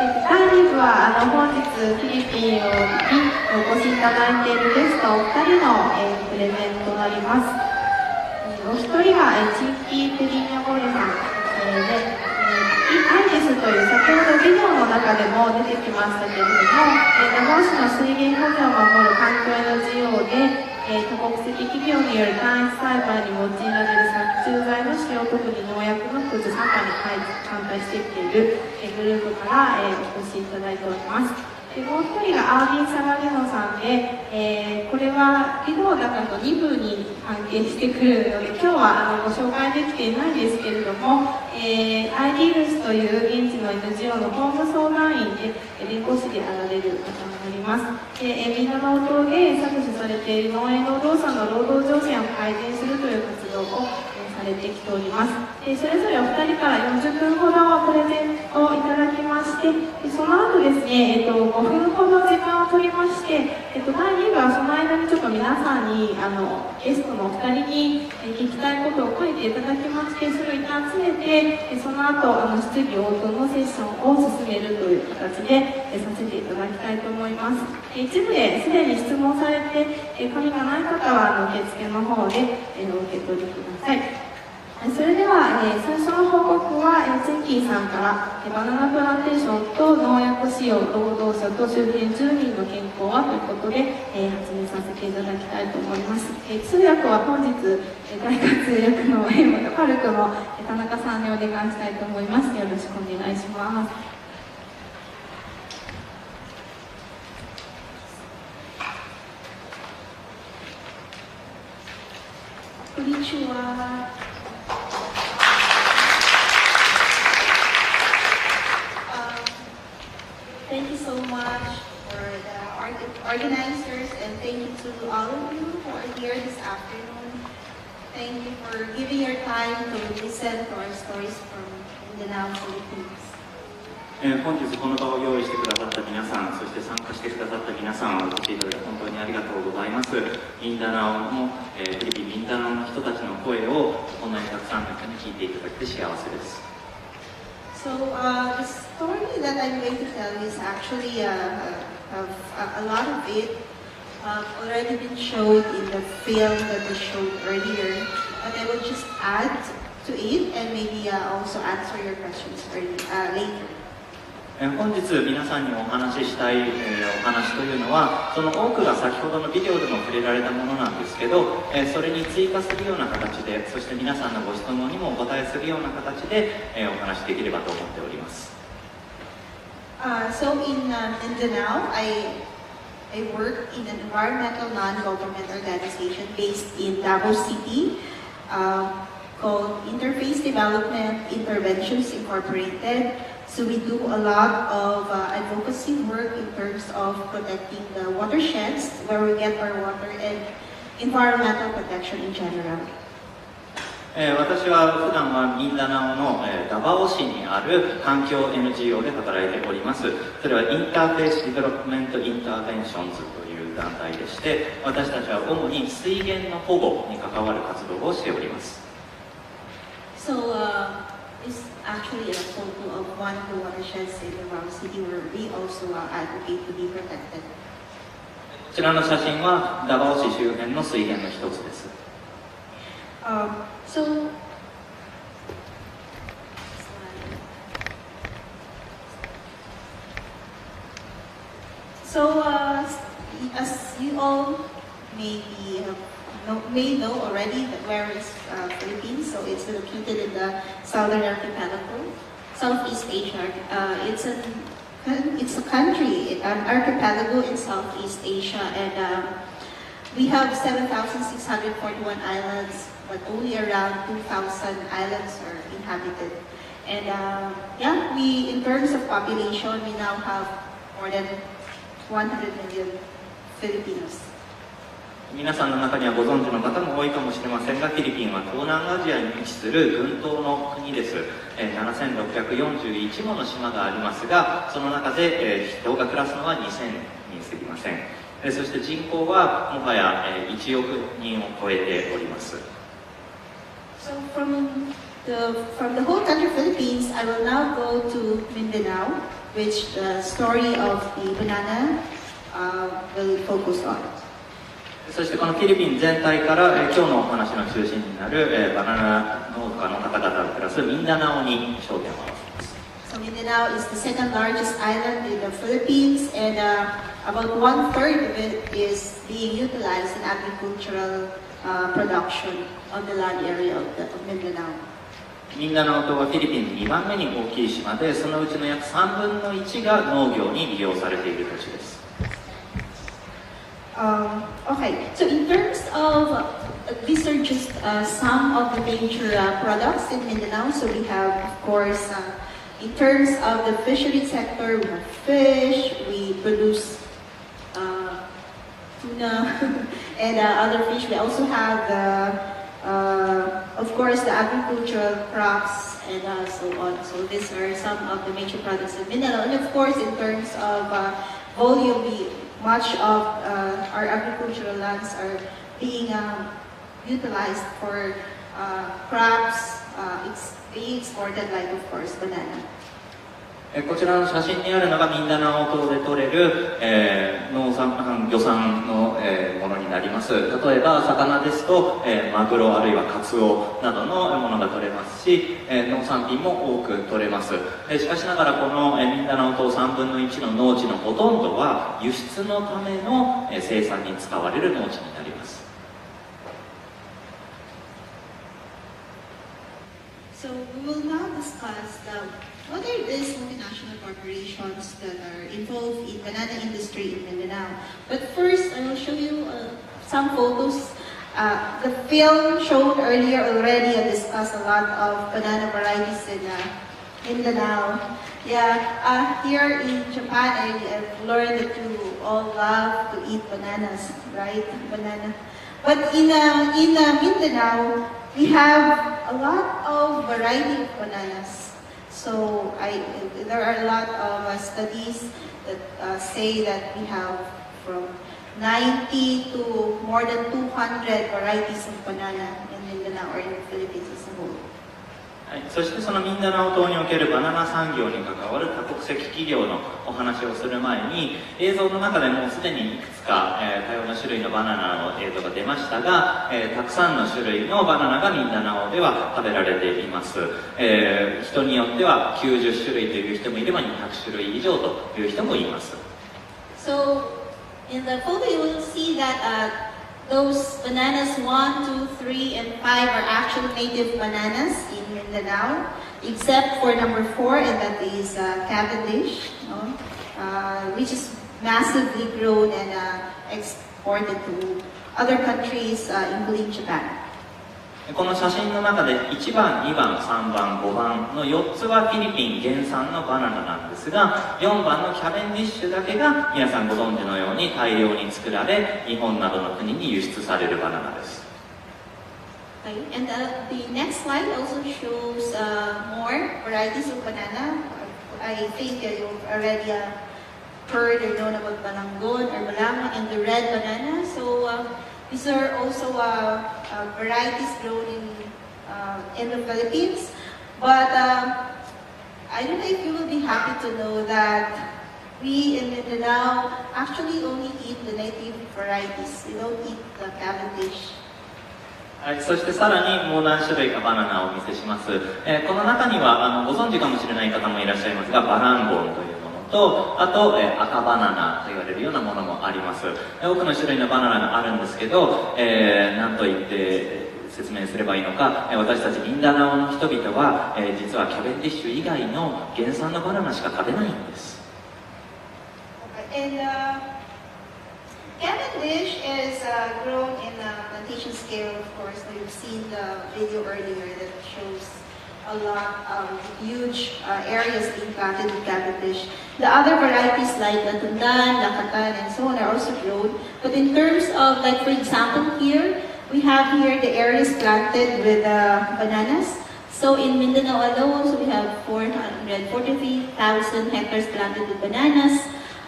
第2部は本日フィリピンにお越しいただいているゲストお二人の、プレゼンとなります。お一人がチンキー・ペリーニャ・ゴレさん、でアイデスという先ほどビデオの中でも出てきましたけれども、長尾市の水源保全を守る環境 NGO で多国籍企業による単一栽培に用いられる殺虫剤の使用、特に農薬の駆除参加に反対してきているグループからお越しいただいております。もう一人がアービン・サラゲノさんで、これはビデオだからと2部に関係してくるので今日はご紹介できていないんですけれども、アイディールスという現地の NGO の法務相談員で弁護士であられる方になります。ミンダナオ島で搾取されている農園労働者の労働条件を改善するという活動をされてきております。それぞれお二人から40分ほどプレゼンをいただきまして、その後ですね、5分ほど時間を取りまして、第2部はその間にちょっと皆さんにゲストのお二人に聞きたいことを書いていただきまして、それを一旦集めて、その後質疑応答のセッションを進めるという形でさせていただきたいと思います。一部ですでに質問されて紙がない方は受付の方でお受け取りください。それでは、最初の報告は、チェンキーさんからバナナプランテーションと農薬使用、労働者と周辺住民の健康はということで、発明させていただきたいと思います。通訳は本日、大活躍のパルクの田中さんにお願いしたいと思います。よろしくお願いします。こんにちは。Thank you so much for the organizers, and thank you to all of you who are here this afternoon. Thank you for giving your time to listen to our stories from Mindanao, Philippines. 本日この場を用意してくださった皆さん、そして参加してくださった皆さんをお越しいただき本当にありがとうございます。ミンダナオの、フィリピンミンダナオの人たちの声をこんなにたくさんの人に聞いていただけて幸せです。So the story that I'm going to tell is actually a lot of it already been showed in the film that we showed earlier, but I will just add to it and maybe also answer your questions later. 本日皆さんにお話ししたい、お話というのはその多くが先ほどのビデオでも触れられたものなんですけど、それに追加するような形で、そして皆さんのご質問にもお答えするような形で、お話しできればと思っております。So in Mindanao, I work in an environmental non-government organization based in Davao City called Interface Development Interventions Incorporated. So we do a lot of advocacy work in terms of protecting the watersheds where we get our water and environmental protection in general. 私は普段はミンダナオのダバオ市にある環境 NGO で働いております。それはインターフェースディベロップメントインターベンションズという団体でして、私たちは主に水源の保護に関わる活動をしております。So it's actually a photo of one of the watersheds in Davao City where we also advocate to be protected. こちらの写真はダバオ市周辺の水源の一つです。So as you all may know already that where is Philippines, so it's located in the Southern Archipelago, Southeast Asia. It's a country, an archipelago in Southeast Asia, and we have 7,641 islands, but only around 2,000 islands are inhabited. And yeah, in terms of population, we now have more than 100 million Filipinos. 皆さんの中にはご存知の方も多いかもしれませんが、フィリピンは東南アジアに位置する群島の国です。7641もの島がありますが、その中で人が暮らすのは2000に過ぎません。そして人口はもはや1億人を超えております。So from the whole country Philippines, I will now go to Mindanao. which the story of the banana will focus on. そしてこのフィリピン全体から、今日のお話の中心になる、バナナ農家の方々プラスミンダナオに焦点を合わせます。So Mindanao is the second largest island in the Philippines, and about 1/3 of it is being utilized in agricultural production on the land area of Mindanao. ミンダナオ島はフィリピン2番目に大きい島で、そのうちの約3分の1が農業に利用されている土地です。Okay, so in terms of, these are just some of the major products in Mindanao. So we have, of course, in terms of the fishery sector, we have fish, we produce tuna and other fish. We also have of course, the agricultural crops and so on. So these are some of the major products in Mindanao. And of course, in terms of volume, much of our agricultural lands are being utilized for crops. It's being exported, like of course, banana. こちらの写真にあるのがミンダナオ島で採れる、農産漁産の、ものになります。例えば魚ですと、マグロあるいはカツオなどのものが採れますし、農産品も多く採れます。しかしながらこの、ミンダナオ島3分の1の農地のほとんどは輸出のための、生産に使われる農地になります。So we will now discuss what are these multinational corporations that are involved in banana industry in Mindanao. But first, I will show you some photos. The film shown earlier already discussed a lot of banana varieties in Mindanao. Yeah, here in Japan, I've learned that you all love to eat bananas, right? Banana. But in Mindanao, we have a lot of variety of bananas. So there are a lot of studies that say that we have from 90 to more than 200 varieties of banana in Mindanao or in the Philippines as a whole. そしてそのミンダナオ島におけるバナナ産業に関わる多国籍企業のお話をする前に、映像の中でもうすでにいくつか、多様な種類のバナナの映像が出ましたが、たくさんの種類のバナナがミンダナオでは食べられています。人によっては90種類という人もいれば200種類以上という人もいます。So in the photo you will see that those bananas 1, 2, 3, and 5 are actual native bananas in Mindanao, except for number 4, and that is Cavendish, which is massively grown and exported to other countries, including Japan. この写真の中で1番、2番、3番、5番の4つはフィリピン原産のバナナなんですが、4番のキャベンディッシュだけが皆さんご存知のように大量に作られ、日本などの国に輸出されるバナナです。Okay. And the next slide also shows more varieties of banana. I think you've already heard or known about balangon or balangon and the red banana. So these are also varieties grown in the Philippines. But I don't know if you will be happy to know that we in Mindanao actually only eat the native varieties. We don't eat the Cavendish. はい、そしてさらにもう何種類かバナナをお見せします。この中にはご存知かもしれない方もいらっしゃいますが、バランゴンというものと、あと赤バナナと言われるようなものもあります。多くの種類のバナナがあるんですけど、何と言って説明すればいいのか、私たちミンダナオの人々は、実はキャベンディッシュ以外の原産のバナナしか食べないんです。Cavendish is grown in a plantation scale, of course. You've seen the video earlier that shows a lot of huge areas being planted with Cavendish. The other varieties like Latundan, Lakatan, and so on are also grown. But in terms of, like for example here, we have here the areas planted with bananas. So in Mindanao alone, so we have 443,000 hectares planted with bananas.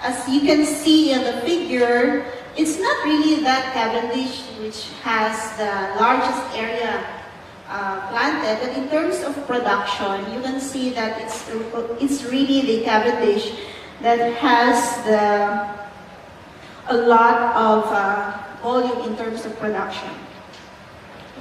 As you can see in the figure, it's not really that Cavendish which has the largest area planted. But in terms of production, you can see that it's really the Cavendish that has a lot of volume in terms of production.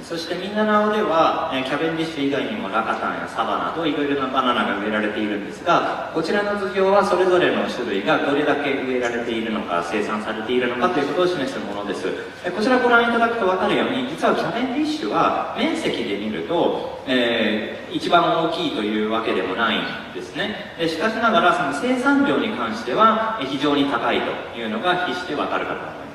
そしてミンダナオではキャベンディッシュ以外にもラカタンやサバなどいろいろなバナナが植えられているんですが、こちらの図表はそれぞれの種類がどれだけ植えられているのか、生産されているのかということを示すものです。こちらご覧いただくと分かるように、実はキャベンディッシュは面積で見ると、一番大きいというわけでもないんですね。しかしながらその生産量に関しては非常に高いというのが必して分かるかと思います。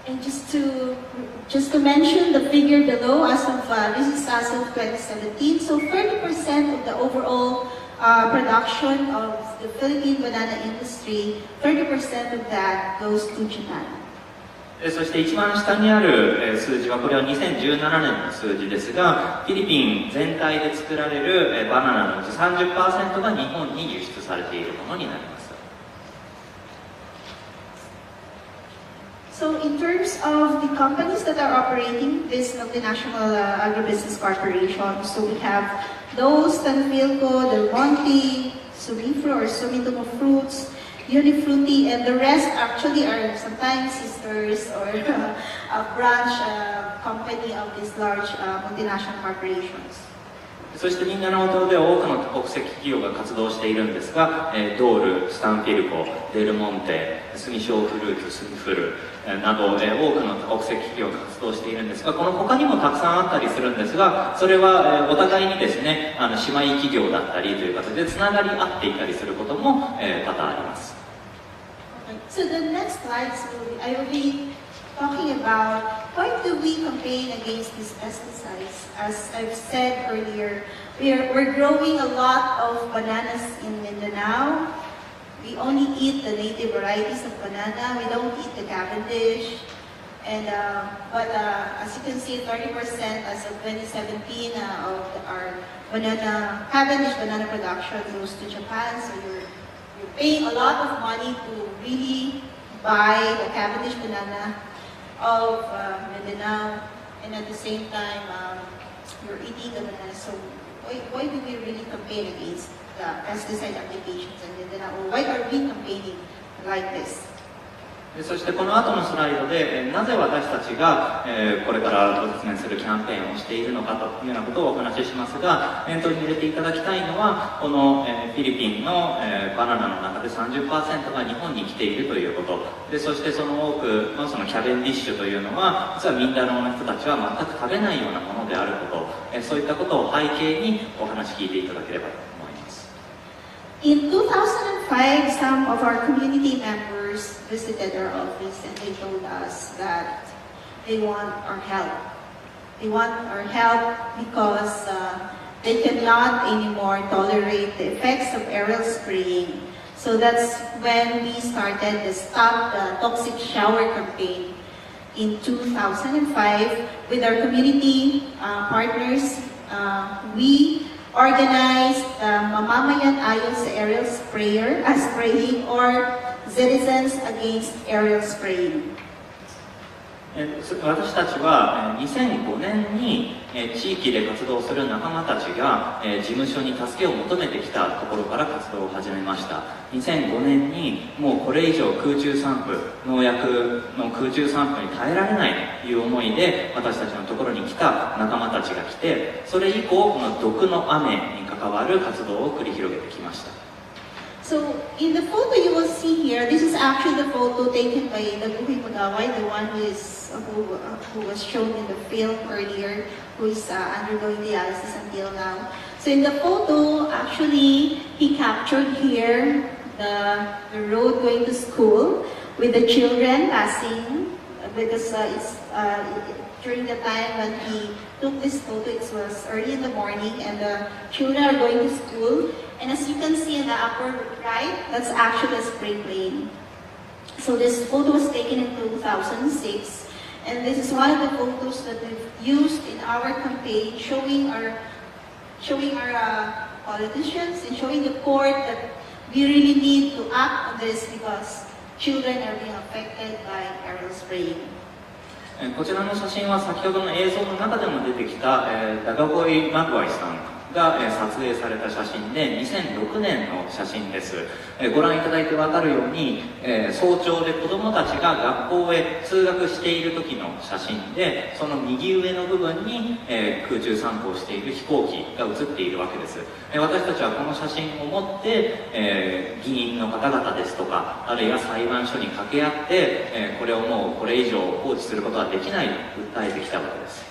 And just to mention the figure below, this is as of 2017. So 30% of the overall production of the Philippine banana industry, 30% of that goes to Japan. そして一番下にある数字は、これは2017年の数字ですが、フィリピン全体で作られるバナナのうち 30% が日本に輸出されているものになります。So in terms of the companies that are operating this multinational agribusiness corporation, so we have those, Tanfilco, Del Monte, Sumifru or Sumitomo Fruits, Unifruti, and the rest actually are sometimes sisters or a branch company of these large multinational corporations. そしてミンダナオ島では多くの多国籍企業が活動しているんですが、ドール、スタンフィルコ、デルモンテ、スミショーフルーツ、スミフルなど、多くの多国籍企業が活動しているんですが、この他にもたくさんあったりするんですが、それはお互いにですね、姉妹企業だったりという形でつながり合っていたりすることも多々あります。So the next slide, I will be talking about how do we campaign against these pesticides. As I've said earlier, we're growing a lot of bananas in Mindanao. We only eat the native varieties of banana. We don't eat the Cavendish. And but as you can see, 30% as of 2017 of our Cavendish banana production goes to Japan. So you're paying a lot of money to really buy the Cavendish banana of Mindanao, and at the same time, you're eating the banana. So why do we really campaign against the pesticide applications in Mindanao? Or why are we campaigning like this? そしてこの後のスライドで、なぜ私たちが、これからご説明するキャンペーンをしているのかというようなことをお話ししますが、念頭に入れていただきたいのは、この、フィリピンの、バナナの中で 30% が日本に来ているということで、そしてその多くのそのキャベンディッシュというのは、実はミンダナオの人たちは全く食べないようなものであること、そういったことを背景にお話聞いていただければと思います。In 2005, some of our community members visited our office and they told us that they want our help. They want our help because they cannot anymore tolerate the effects of aerial spraying. So that's when we started the Stop the Toxic Shower campaign in 2005 with our community partners. We organized Mamamayan Ayon sa Aerial Spraying or Citizens Against Aerial Spraying. 私たちは2005年に地域で活動する仲間たちが事務所に助けを求めてきたところから活動を始めました。2005年にもうこれ以上空中散布、農薬の空中散布に耐えられないという思いで私たちのところに来た仲間たちが来て、それ以降この毒の雨に関わる活動を繰り広げてきました。So in the photo you will see here, this is actually the photo taken by Naguhi Magaway, the one who was shown in the film earlier, who is undergoing dialysis until now. So in the photo, actually, he captured here the road going to school with the children passing, because it's during the time when he took this photo, it was early in the morning, and the children are going to school. And as you can see in the upper right, that's actually a spray plane. So this photo was taken in 2006, and this is one of the photos that we've used in our campaign, showing our politicians and showing the court that we really need to act on this because children are being affected by aerial spraying. こちらの写真は先ほどの映像の中でも出てきた、ダガボイ・マグワイさんが、撮影された写真で2006年の写真です。ご覧いただいて分かるように、早朝で子どもたちが学校へ通学している時の写真で、その右上の部分に、空中散歩をしている飛行機が写っているわけです。私たちはこの写真を持って、議員の方々ですとか、あるいは裁判所に掛け合って、これをもうこれ以上放置することはできないと訴えてきたわけです。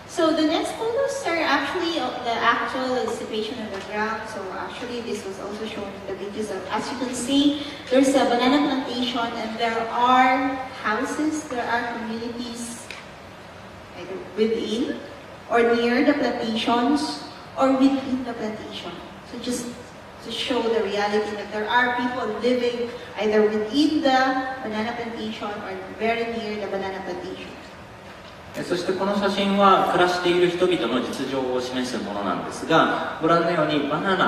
So the next photos are actually of the actual situation on the ground. So actually this was also shown in the videos. As you can see, there's a banana plantation and there are houses, there are communities either within or near the plantations or within the plantation. So just to show the reality that there are people living either within the banana plantation or very near the banana plantation. そしてこの写真は暮らしている人々の実情を示すものなんですが、ご覧のようにバナナ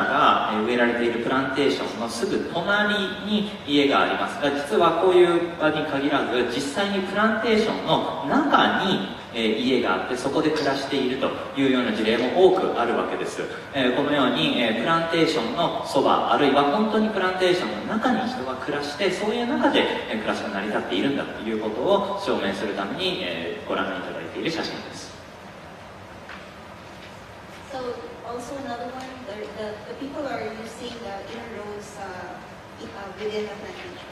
が植えられているプランテーションのすぐ隣に家がありますが、実はこういう場に限らず実際にプランテーションの中に家があってそこで暮らしているというような事例も多くあるわけです。このようにプランテーションのそば、あるいは本当にプランテーションの中に人が暮らして、そういう中で暮らしが成り立っているんだということを証明するためにご覧いただいている写真です。So also another one, the people are using the inner roads within the plantation.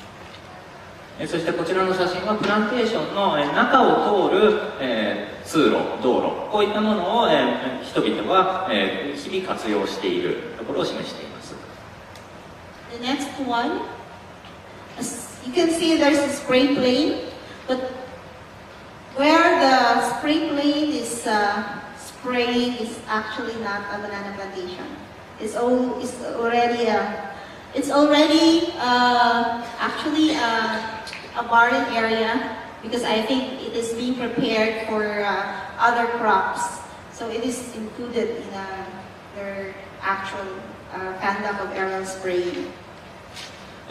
そしてこちらの写真はプランテーションの中を通る通路、道路、こういったものを人々は日々活用しているところを示しています。The next one, as you can see, there's a spray plane, but where the spray plane is spraying is actually not a banana plantation. It's already actually a barren area because I think it is being prepared for other crops. So it is included in their actual conduct of aerial spraying.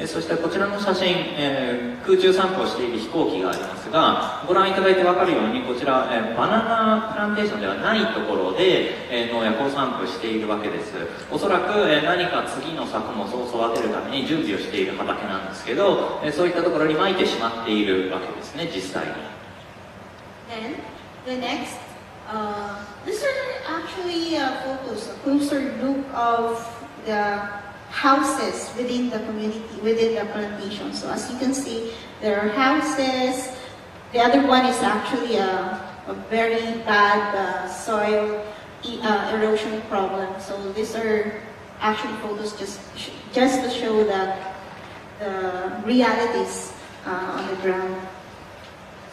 そしてこちらの写真、空中散歩をしている飛行機がありますが、ご覧いただいて分かるようにこちら、バナナプランテーションではないところで、農薬を散布しているわけです。おそらく、何か次の作物を育てるために準備をしている畑なんですけど、そういったところに撒いてしまっているわけですね、実際に。Then the next, these are actually photos, a closer look of the houses within the community, within the plantation. So as you can see, there are houses. The other one is actually a very bad soil erosion problem. So these are actually photos just to show that the realities on the ground.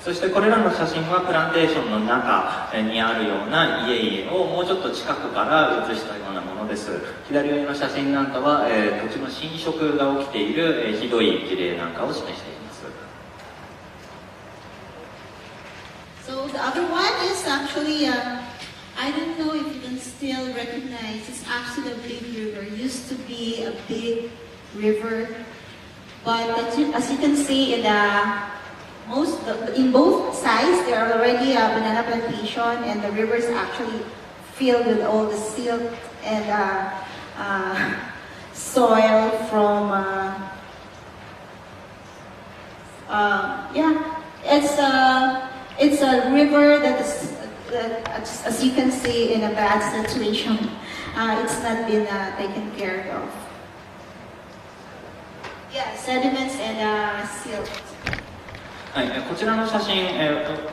そしてこれらの写真はプランテーションの中にあるような家々をもうちょっと近くから写したようなものです。左上の写真なんかは、土地の侵食が起きている、ひどい事例なんかを示しています。So the other one is actually, I don't know if you can still recognize, it's actually a big river. It used to be a big river, but as you can see in both sides, there are already a banana plantation, and the river is actually filled with all the silt and soil from. It's a river that is, as you can see, in a bad situation. It's not been taken care of. Yeah, sediments and silt. はい、こちらの写真、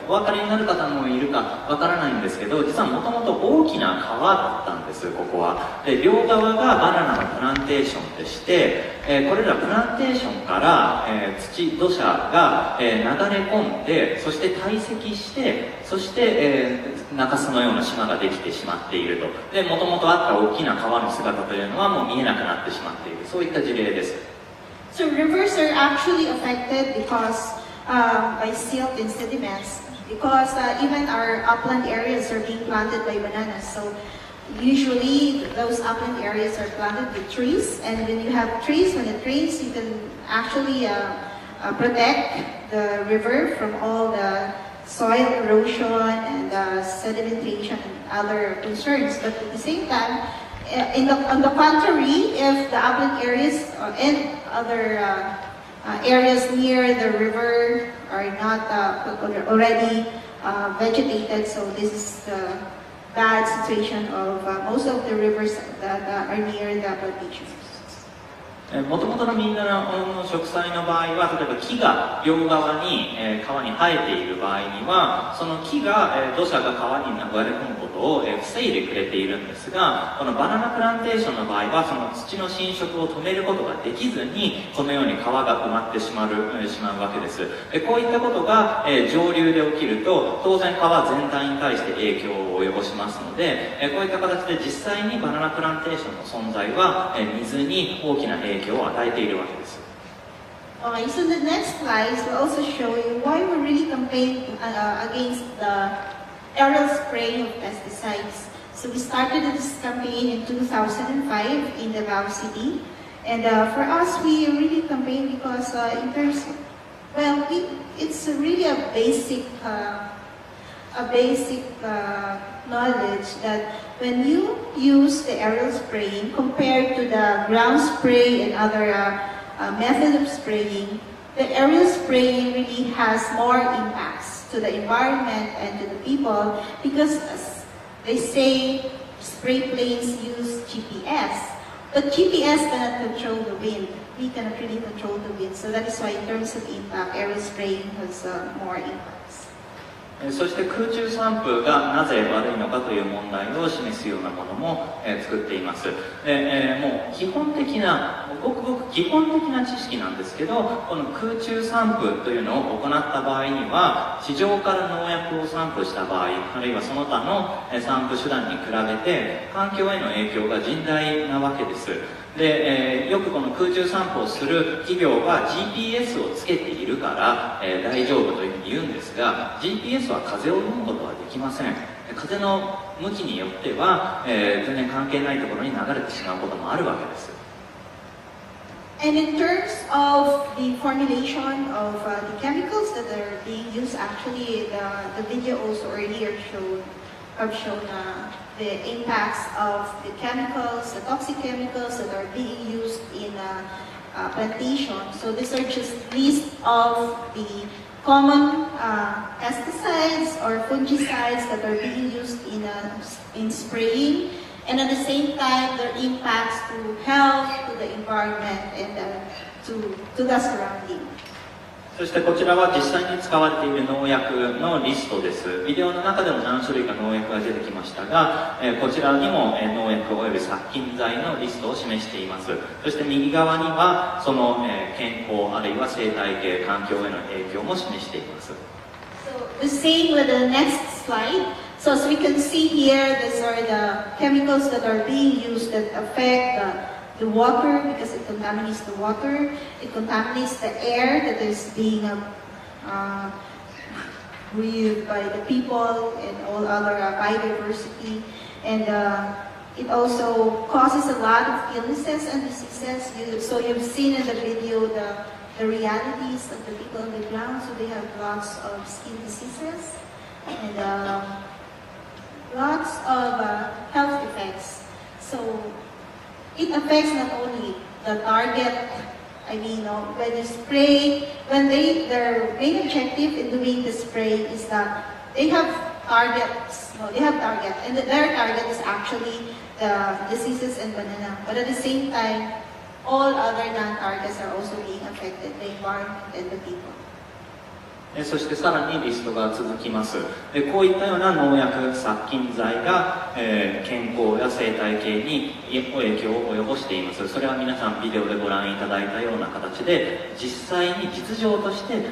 お分かりになる方もいるかわからないんですけど、実はもともと大きな川だったんです、ここは。で、両側がバナナのプランテーションでして、これらプランテーションから、土砂が、流れ込んで、そして堆積して、そして、中州のような島ができてしまっていると。で、もともとあった大きな川の姿というのはもう見えなくなってしまっている。そういった事例です。So rivers are actually affected because by silt and sediments, because even our upland areas are being planted by bananas. So usually those upland areas are planted with trees, and when you have trees, when it rains, you can actually protect the river from all the soil erosion and sedimentation and other concerns. But at the same time, on the contrary, if the upland areas and other areas near the river are not already vegetated, so this is the bad situation of most of the rivers that are near the plantations. もともとのミンダナオの植栽の場合は、例えば木が両側に、川に生えている場合には、その木が、土砂が川に流れ込むことを、防いでくれているんですが、このバナナプランテーションの場合は、その土の侵食を止めることができずに、このように川が埋まってしまうわけです。こういったことが、上流で起きると、当然川全体に対して影響を及ぼしますので、こういった形で実際にバナナプランテーションの存在は、水に大きな影響を与えているわけです。So the next slides will also show you why we really campaign against the aerial spraying of pesticides. So we started this campaign in 2005 in Davao City, and for us we really campaign because in terms of, well, it's really a basic knowledge that when you use the aerial spraying compared to the ground spray and other method of spraying, the aerial spraying really has more impacts to the environment and to the people because they say spray planes use GPS, but GPS cannot control the wind. We cannot really control the wind, so that is why in terms of impact, aerial spraying has more impacts. そして空中散布がなぜ悪いのかという問題を示すようなものも作っています。もう基本的な、ごくごく基本的な知識なんですけど、この空中散布というのを行った場合には、地上から農薬を散布した場合、あるいはその他の散布手段に比べて、環境への影響が甚大なわけです。で、よくこの空中散歩をする企業は GPS をつけているから、大丈夫というふうに言うんですが、 GPS は風を読むことはできません。風の向きによっては、全然関係ないところに流れてしまうこともあるわけです。And in terms of the formulation of the chemicals that are being used, actually the video also earlier have shown the impacts of the chemicals, the toxic chemicals that are being used in plantation. So these are just list of the common pesticides or fungicides that are being used in spraying, and at the same time their impacts to health, to the environment, and to the surrounding. そしてこちらは実際に使われている農薬のリストです。ビデオの中でも何種類か農薬が出てきましたが、こちらにも農薬および殺菌剤のリストを示しています。そして右側にはその健康あるいは生態系、環境への影響も示しています。So the same with the next slide. So as we can see here, these are the chemicals that are being used that affect the water because it contaminates the water, it contaminates the air that is being breathed by the people and all other biodiversity, and it also causes a lot of illnesses and diseases. So you've seen in the video the realities of the people on the ground, so they have lots of skin diseases and lots of health effects. So it affects not only the target, I mean, when you spray, when their main objective in doing the spray is that they have targets, and their target is actually the diseases in banana. But at the same time, all other non-targets are also being affected, the environment and the people. そしてさらにリストが続きます。こういったような農薬、殺菌剤が、健康や生態系に影響を及ぼしています。それは皆さんビデオでご覧いただいたような形で実際に実情として現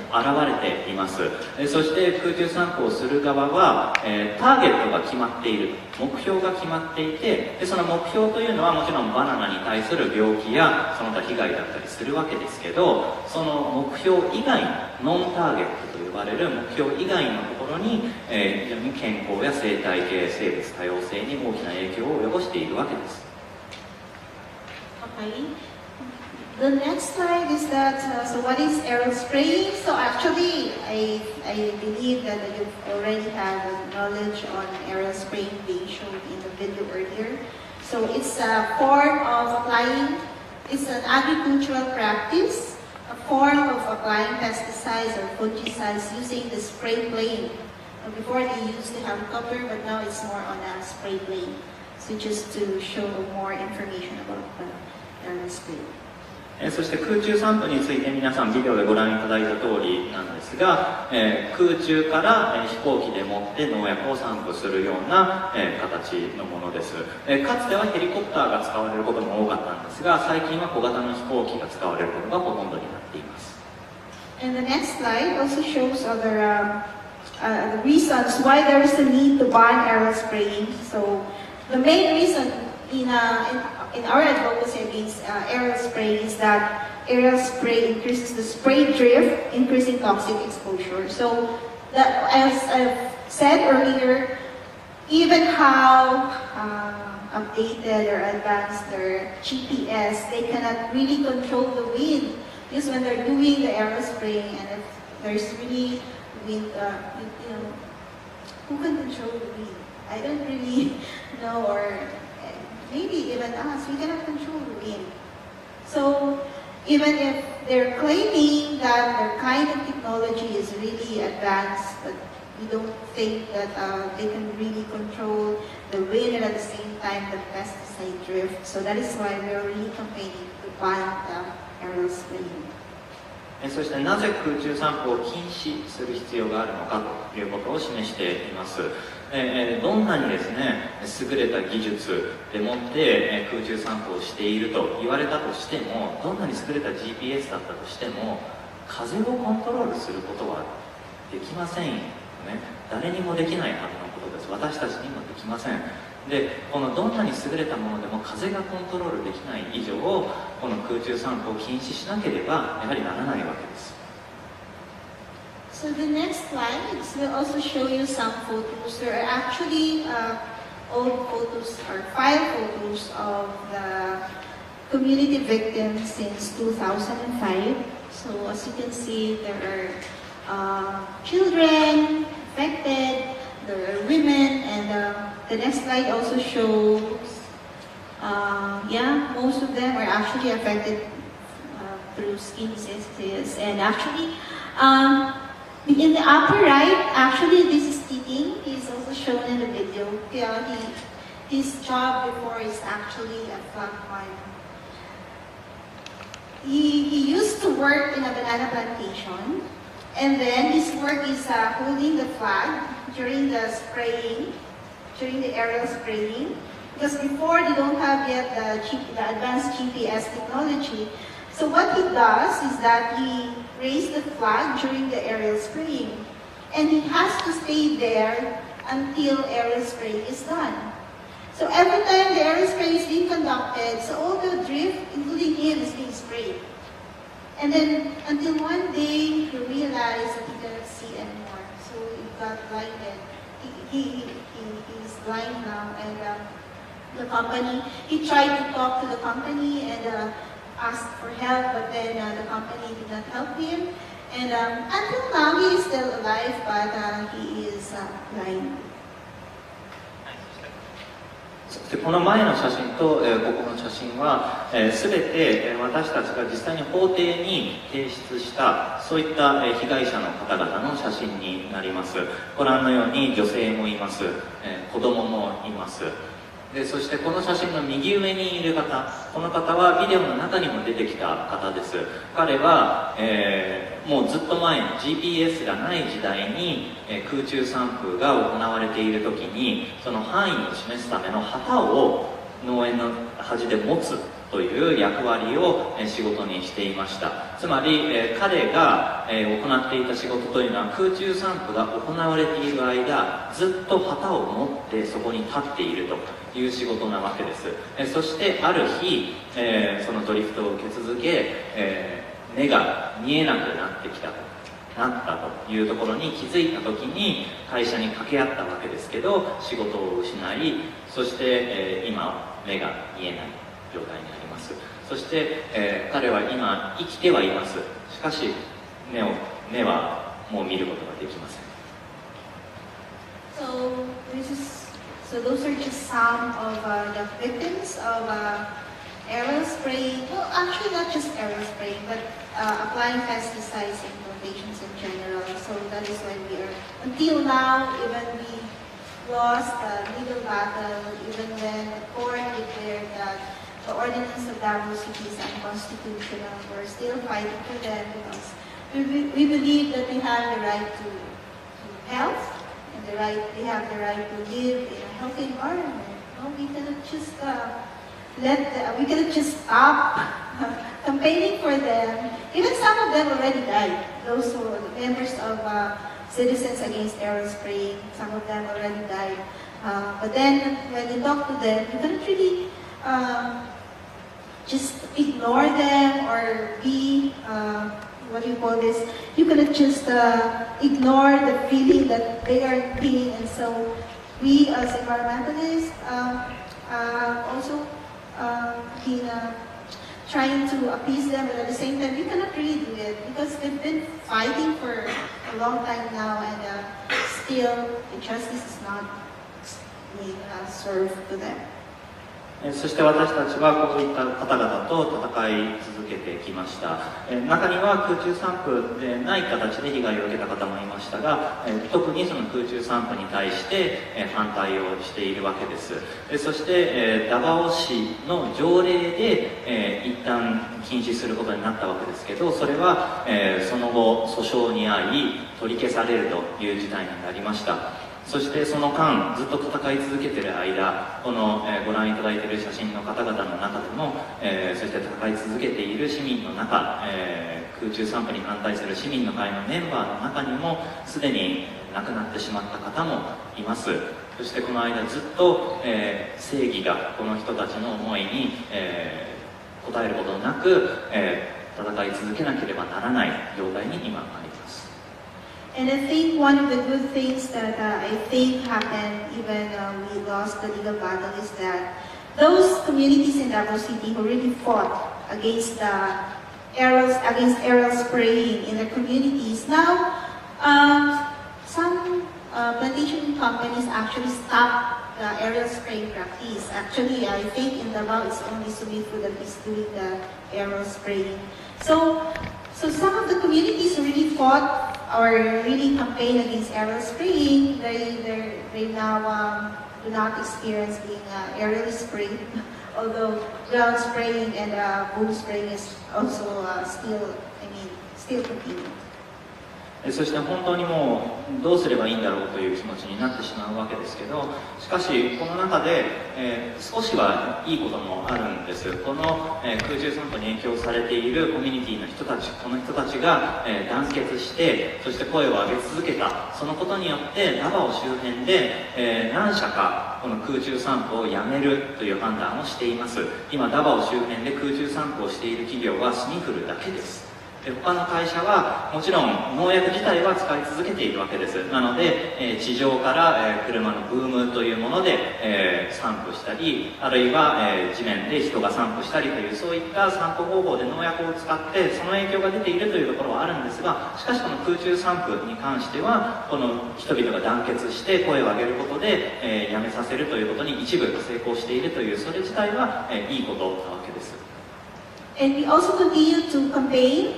れています。そして空中散歩をする側は、ターゲットが決まっている、目標が決まっていて、でその目標というのはもちろんバナナに対する病気やその他被害だったりするわけですけど、その目標以外のノンターゲットと呼ばれる目標以外のところに、非常に健康や生態系、生物多様性に大きな影響を及ぼしているわけです。Okay. The next slide is that so So what is aerial spraying? So actually, I believe that you already have knowledge on aerial spraying being shown in the video earlier. So it's a form of applying, it's an agricultural practice, a form of applying pesticides or fungicides using the spray plane. Before they used to have copper, but now it's more on a spray plane. So just to show more information about aerial spraying. そして空中散布について皆さんビデオでご覧いただいた通りなんですが、空中から、飛行機でもって農薬を散布するような、形のものです。かつてはヘリコプターが使われることも多かったんですが、最近は小型の飛行機が使われることがほとんどになっています。And the next slide also shows other the reasons why there is a need to ban aerial spraying. So the main reason in our advocacy against aerial spraying is that aerial spray increases the spray drift, increasing toxic exposure. So that, as I've said earlier, even how updated or advanced their GPS, they cannot really control the wind. Because when they're doing the aerial spraying, and if there's really wind, who can control the wind? I don't really know, or maybe even us, we cannot control the wind. So even if they're claiming that their kind of technology is really advanced, but we don't think that they can really control the wind and at the same time the pesticide drift. So that is why we're really campaigning to ban aerial spraying. そしてなぜ空中散布を禁止する必要があるのかということを示しています。どんなにですね、優れた技術でもって空中散布をしていると言われたとしても、どんなに優れた GPS だったとしても、風をコントロールすることはできませんよね。誰にもできないはずのことです。私たちにもできません。で、このどんなに優れたものでも風がコントロールできない以上、この空中散布を禁止しなければやはりならないわけです。So the next slide will also show you some photos. There are actually old photos or file photos of the community victims since 2005. So as you can see, there are children affected, there are women, and the next slide also shows, most of them are actually affected through skin diseases. And actually, in the upper right, actually this is Titing. He's also shown in the video. His job before is actually a flag farmer. He used to work in a banana plantation, and then his work is holding the flag during the spraying, during the aerial spraying. Because before they don't have yet the advanced GPS technology. So what he does is that he raises the flag during the aerial spraying. And he has to stay there until aerial spraying is done. So every time the aerial spraying is being conducted, so all the drift, including him, is being sprayed. And then until one day he realized that he cannot see anymore. So he got blinded. He's blind now, and the company, he tried to talk to the company and asked for help, but then the company did not help him. And until now, he is still alive, but he is blind. そしてこの前の写真と、ここの写真は、全て、私たちが実際に法廷に提出したそういった、被害者の方々の写真になります。ご覧のように女性もいます、子供もいます。でそしてこの写真の右上にいる方、この方はビデオの中にも出てきた方です。彼は、もうずっと前に GPS がない時代に、空中散布が行われている時にその範囲を示すための旗を農園の端で持つという役割を仕事にしていました。つまり彼が行っていた仕事というのは空中散布が行われている間ずっと旗を持ってそこに立っているという仕事なわけです。そしてある日そのドリフトを受け続け目が見えなくなってきたというところに気づいた時に会社に掛け合ったわけですけど仕事を失いそして今目が見えない状態になります。そして、彼は今生きてはいます。しかし目はもう見ることができません。So those are just some of the victims of aerial spraying. Well, actually not just aerial spraying, but applying pesticides in plantations in general. So that is why we are, until now, even we lost the legal battle, even when the court declared that the ordinance of Davao City is unconstitutional, we're still fighting for them because we believe that they have the right to health. They have the right to live in a healthy environment. No, we cannot just we cannot just stop campaigning for them. Even some of them already died. Those who are members of Citizens Against Aerial Spraying, some of them already died. But then when you talk to them, you cannot really just ignore them or be what do you call this? You cannot just ignore the feeling that they are in pain, and so we as environmentalists also been trying to appease them, but at the same time we cannot really do it because they've been fighting for a long time now, and still justice is not being served to them. そして私たちはこういった方々と戦い続けてきました。中には空中散布でない形で被害を受けた方もいましたが、特にその空中散布に対して反対をしているわけです。そしてダバオ市の条例で一旦禁止することになったわけですけど、それはその後訴訟に遭い取り消されるという事態になりました。そしてその間ずっと戦い続けている間、このご覧いただいている写真の方々の中でも、そして戦い続けている市民の中、空中散布に反対する市民の会のメンバーの中にもすでに亡くなってしまった方もいます。そしてこの間ずっと、正義がこの人たちの思いに、応えることなく、戦い続けなければならない状態に今あります。And I think one of the good things that I think happened even we lost the legal battle is that those communities in Davao City who really fought against aerial spraying in their communities, now some plantation companies actually stopped the aerial spraying practice. Actually, I think in Davao it's only Sumifu that is doing the aerial spraying. So some of the communities who really fought or really campaigned against aerial spraying, they now do not experience being aerially sprayed, although ground spraying and boom spraying is also still continuing. そして本当にもうどうすればいいんだろうという気持ちになってしまうわけですけど、しかしこの中で、少しはいいこともあるんです。この、空中散歩に影響されているコミュニティの人たち、この人たちが、団結して、そして声を上げ続けた、そのことによってダバオ周辺で、何社かこの空中散歩をやめるという判断をしています。今ダバオ周辺で空中散歩をしている企業はスニフルだけです。他の会社はもちろん農薬自体は使い続けているわけです。なので、地上から、車のブームというもので、散布したり、あるいは、地面で人が散布したりというそういった散布方法で農薬を使ってその影響が出ているというところはあるんですが、しかしこの空中散布に関してはこの人々が団結して声を上げることで、やめさせるということに一部成功しているというそれ自体は、いいことなわけです。And we also continue to campaign.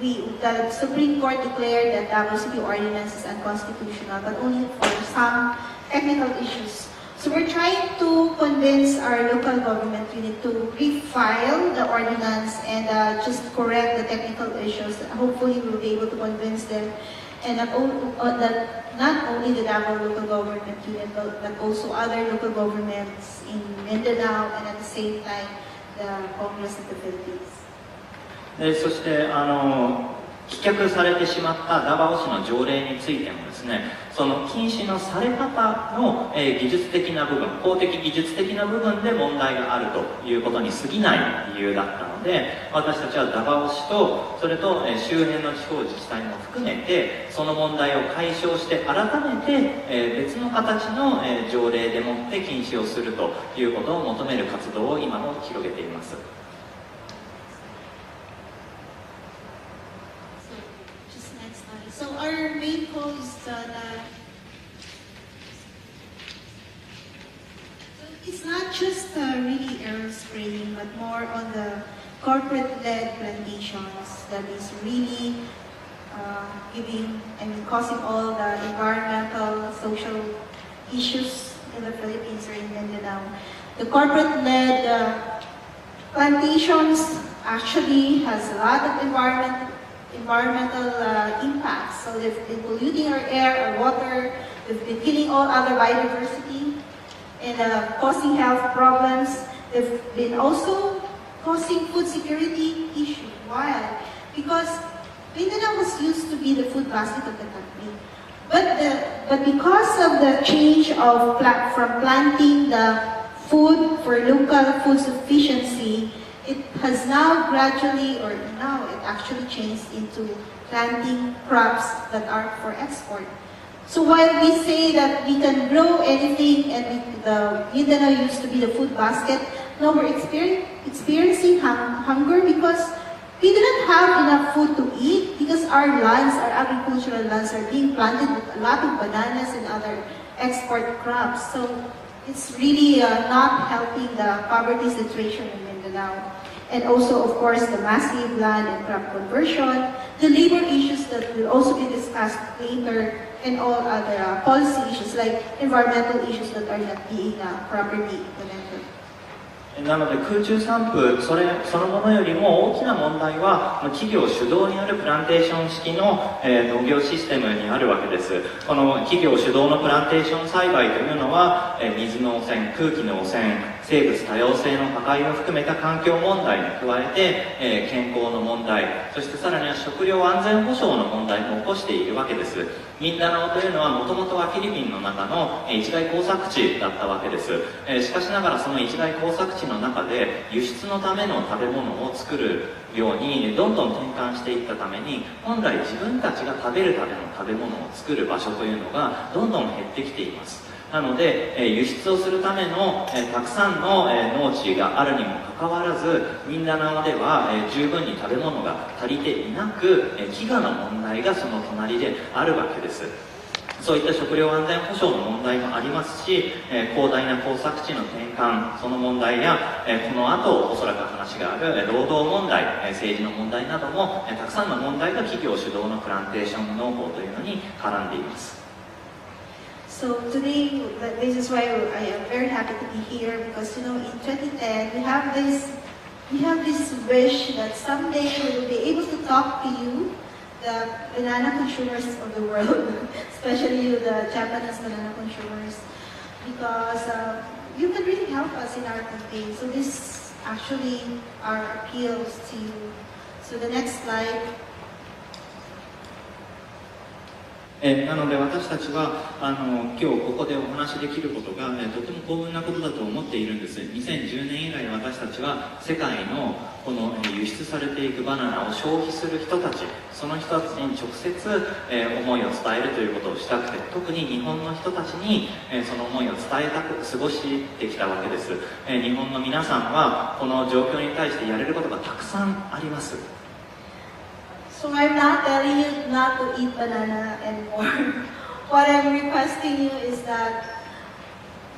The Supreme Court declared that Davao City Ordinance is unconstitutional, but only for some technical issues. So we're trying to convince our local government unit to refile the ordinance and just correct the technical issues. Hopefully we'll be able to convince them, and not only the Davao local government unit, but also other local governments in Mindanao, and at the same time the Congress of the Philippines. そして棄却されてしまったダバオ市の条例についてもですね、その禁止のされ方の、技術的な部分、法的技術的な部分で問題があるということに過ぎない理由だったので、私たちはダバオ市とそれと、周辺の地方自治体も含めてその問題を解消して改めて、別の形の、条例でもって禁止をするということを求める活動を今も広げています。So our main goal is it's not just really air spraying, but more on the corporate-led plantations that is really causing all the environmental, social issues in the Philippines or in Mindanao. The corporate-led plantations actually has a lot of environmental impacts. So they've been polluting our air, our water, they've been killing all other biodiversity, and causing health problems. They've been also causing food security issue. Why? Because Mindanao was used to be the food basket of the country. But because of the change of from planting the food for local food sufficiency, it has now gradually, or now it actually changed into planting crops that are for export. So while we say that we can grow anything and the Mindanao used to be the food basket, now we're experiencing hunger because we do not have enough food to eat because our lands, our agricultural lands are being planted with a lot of bananas and other export crops. So it's really not helping the poverty situation in Mindanao. And also, of course, the massive land and crop conversion, the labor issues that will also be discussed later, and all other policy issues like environmental issues that are not being properly implemented. なので空中散布そのものよりも大きな問題は企業主導にあるプランテーション式の農業システムにあるわけです。この企業主導のプランテーション栽培というのは水の汚染、空気の汚染、生物多様性の破壊を含めた環境問題に加えて健康の問題、そしてさらには食料安全保障の問題も起こしているわけです。ミンダナオというのはもともとはフィリピンの中の一大耕作地だったわけです。しかしながらその一大耕作地の中で輸出のための食べ物を作るようにどんどん転換していったために、本来自分たちが食べるための食べ物を作る場所というのがどんどん減ってきています。なので輸出をするためのたくさんの農地があるにもかかわらず、ミンダナオでは十分に食べ物が足りていなく、飢餓の問題がその隣であるわけです。そういった食料安全保障の問題もありますし、広大な耕作地の転換、その問題やこの後おそらく話がある労働問題、政治の問題などもたくさんの問題が企業主導のプランテーション農法というのに絡んでいます。So today, this is why I am very happy to be here, because in 2010 we have this wish that someday we will be able to talk to you, the banana consumers of the world, especially you, the Japanese banana consumers, because you can really help us in our campaign. So this actually our appeals to you. So the next slide. なので私たちは今日ここでお話しできることが、とても幸運なことだと思っているんです。2010年以来私たちは世界のこの輸出されていくバナナを消費する人たち、その人たちに直接、思いを伝えるということをしたくて、特に日本の人たちに、その思いを伝えたく過ごしてきたわけです。日本の皆さんはこの状況に対してやれることがたくさんあります。So I'm not telling you not to eat banana anymore. What I'm requesting you is that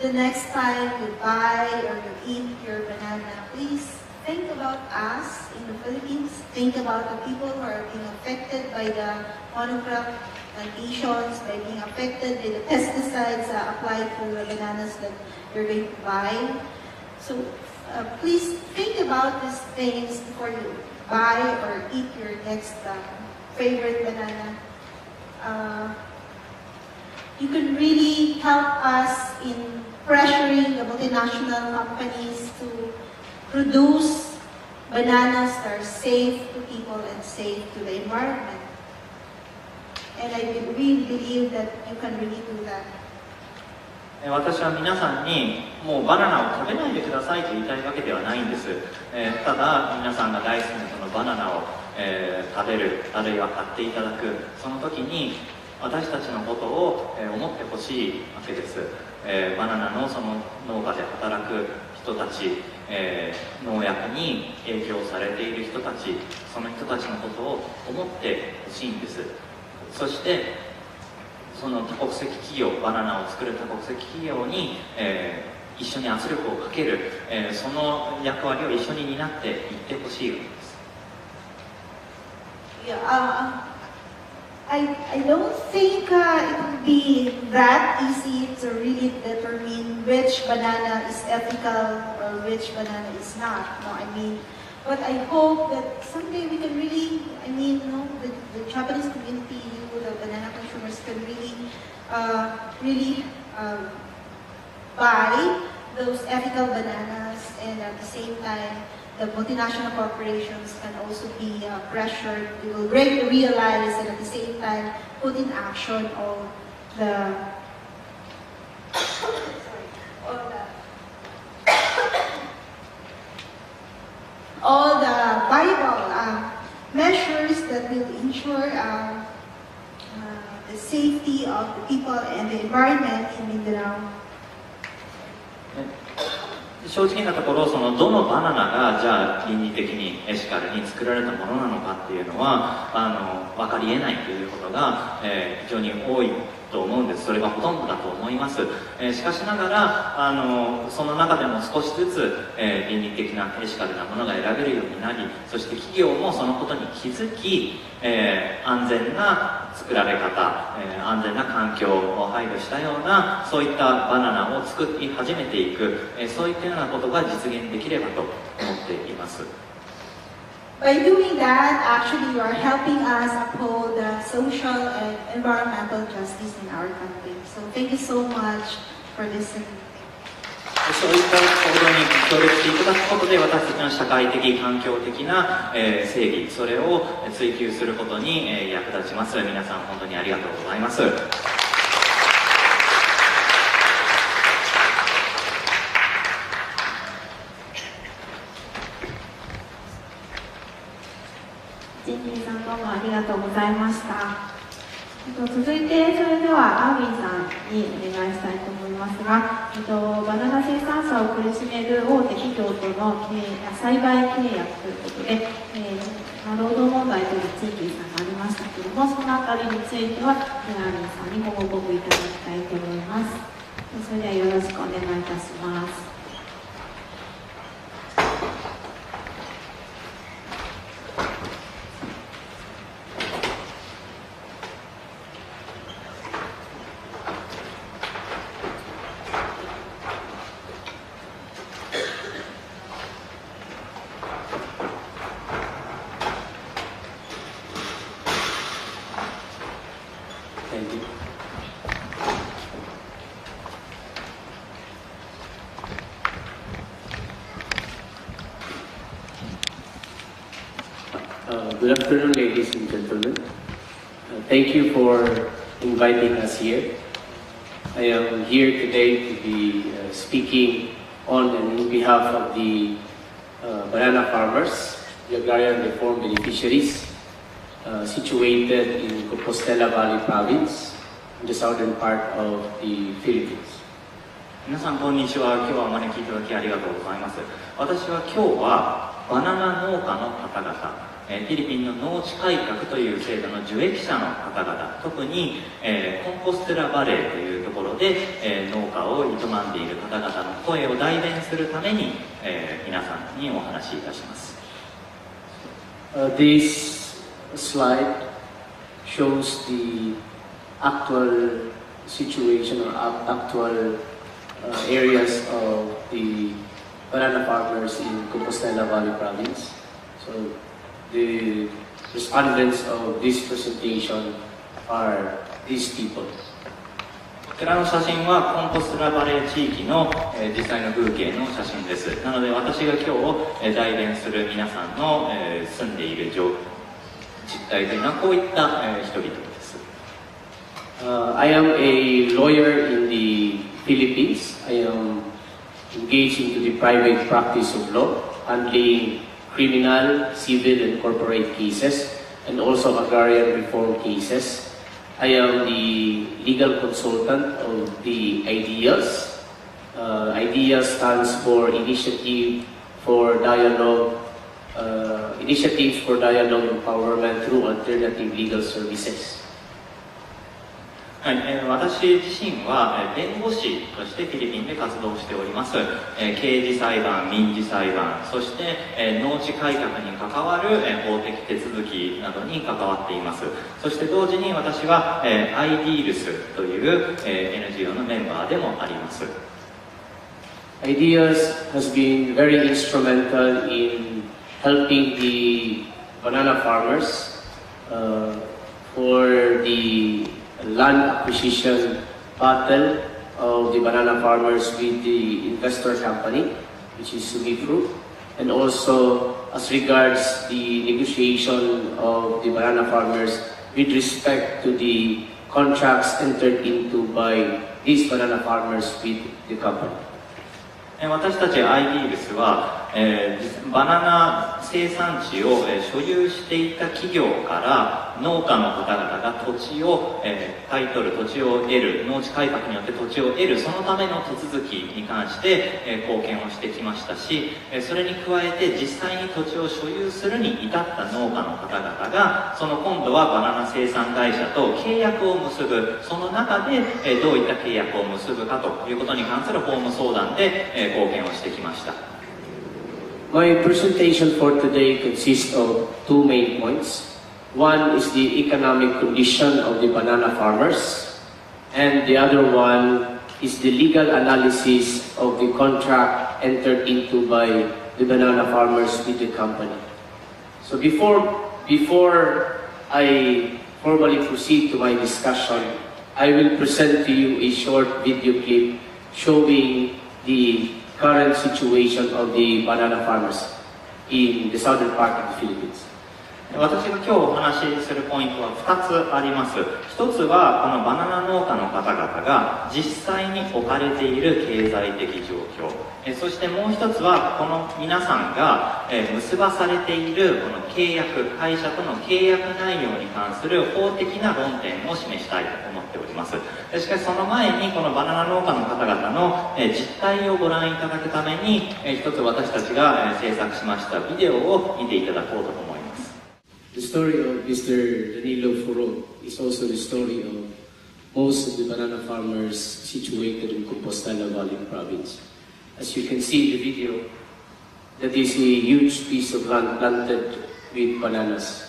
the next time you buy or you eat your banana, please think about us in the Philippines. Think about the people who are being affected by the monocrop plantations, by being affected by the pesticides applied to the bananas that you're going to buy. So please think about these things before you buy or eat your next favorite banana. You can really help us in pressuring the multinational companies to produce bananas that are safe to people and safe to the environment. And I really believe that you can really do that. 私は皆さんにもうバナナを食べないでくださいと言いたいわけではないんです。ただ皆さんが大好きなそのバナナを、食べる、あるいは買っていただく、その時に私たちのことを、思ってほしいわけです。バナナのその農家で働く人たち、農薬に影響されている人たち、その人たちのことを思ってほしいんです。そしてその多国籍企業、バナナを作る多国籍企業に、一緒に圧力をかける、その役割を一緒に担っていってほしいわけです。I don't think it would be that easy to really determine which banana is ethical or which banana is not. No, I mean, but I hope that someday we can really, I mean, no, the Japanese community, the banana consumers can really buy those ethical bananas, and at the same time, the multinational corporations can also be pressured. They will realize and at the same time put in action all the viable measures that will ensure the safety of the people and the environment in Mindanao. 正直なところ、そのどのバナナがじゃあ倫理的にエシカルに作られたものなのかっていうのは分かりえないということが、非常に多いと思うんです。それがほとんどだと思います。しかしながらその中でも少しずつ、倫理的なエシカルなものが選べるようになり、そして企業もそのことに気づき、安全な作られ方、安全な環境を配慮したようなそういったバナナを作り始めていく、そういったようなことが実現できればと思っています。By doing that, actually you are helping us uphold the social and environmental justice in our country. So thank you so much for listening. そういった行動に協力していただくことで、私たちの社会的、環境的な正義、それを追求することに役立ちます。皆さん本当にありがとうございます。ジンジーさんどうもありがとうございました。続いてそれではアービンさんにお願いしたいと思いますが、バナナ生産者を苦しめる大手企業との栽培契約ということで、労働問題という地域さんがありましたけれども、そのあたりについてはアービンさんにご報告いただきたいと思います。それではよろしくお願いいたします。Good afternoon, ladies and gentlemen. Thank you for inviting us here. I am here today to be speaking on and in behalf of the banana farmers, the agrarian reform beneficiaries, situated in Compostela Valley Province, in the southern part of the Philippines. 皆さんこんにちは。今日はお招きいただきありがとうございます。私は今日はバナナ農家の方々、フィリピンの農地改革という制度の受益者の方々、特に、コンポステラバレーというところで、農家を営んでいる方々の声を代弁するために、皆さんにお話しいたします。This slide shows the actual situation or actual areas of the banana farmers in Compostela Valley Province. So the respondents of this presentation are these people. こちらの写真はコンポステラバレー地域の、実際の風景の写真です。なので私が今日、代弁する皆さんの、住んでいる実態というのはこういった、人々です。I am a lawyer in the Philippines. I am engaged into the private practice of law, handling criminal, civil, and corporate cases, and also agrarian reform cases. I am the legal consultant of the IDEAS. IDEAS stands for Initiatives for Dialogue Empowerment through Alternative Legal Services. はい、私自身は弁護士としてフィリピンで活動しております。刑事裁判、民事裁判、そして農地改革に関わる法的手続きなどに関わっています。そして同時に私は IDEALS という NGO のメンバーでもあります。IDEAS has been very instrumental in helping the banana farmers for the land acquisition battle of the banana farmers with the investor company, which is Sumifru, and also as regards the negotiation of the banana farmers with respect to the contracts entered into by these banana farmers with the company. 私たち IDEALS は、バナナ生産地を、所有していた企業から農家の方々が土地を、買い取る、土地を得る、農地改革によって土地を得る、そのための手続きに関して、貢献をしてきましたし、それに加えて実際に土地を所有するに至った農家の方々が、その今度はバナナ生産会社と契約を結ぶ、その中で、どういった契約を結ぶかということに関する法務相談で、貢献をしてきました。My presentation for today consists of two main points. One is the economic condition of the banana farmers, and the other one is the legal analysis of the contract entered into by the banana farmers with the company. So before I formally proceed to my discussion, I will present to you a short video clip showing the current situation of the banana farmers in the southern part of the Philippines. 私が今日お話しするポイントは2つあります。1つはこのバナナ農家の方々が実際に置かれている経済的状況、そしてもう1つはこの皆さんが結ばされているこの契約、会社との契約内容に関する法的な論点を示したいと思っております。しかしその前にこのバナナ農家の方々の実態をご覧いただくために1つ私たちが制作しましたビデオを見ていただこうと思います。The story of Mr. Danilo Furod is also the story of most of the banana farmers situated in Compostela Valley province. As you can see in the video, that is a huge piece of land planted with bananas.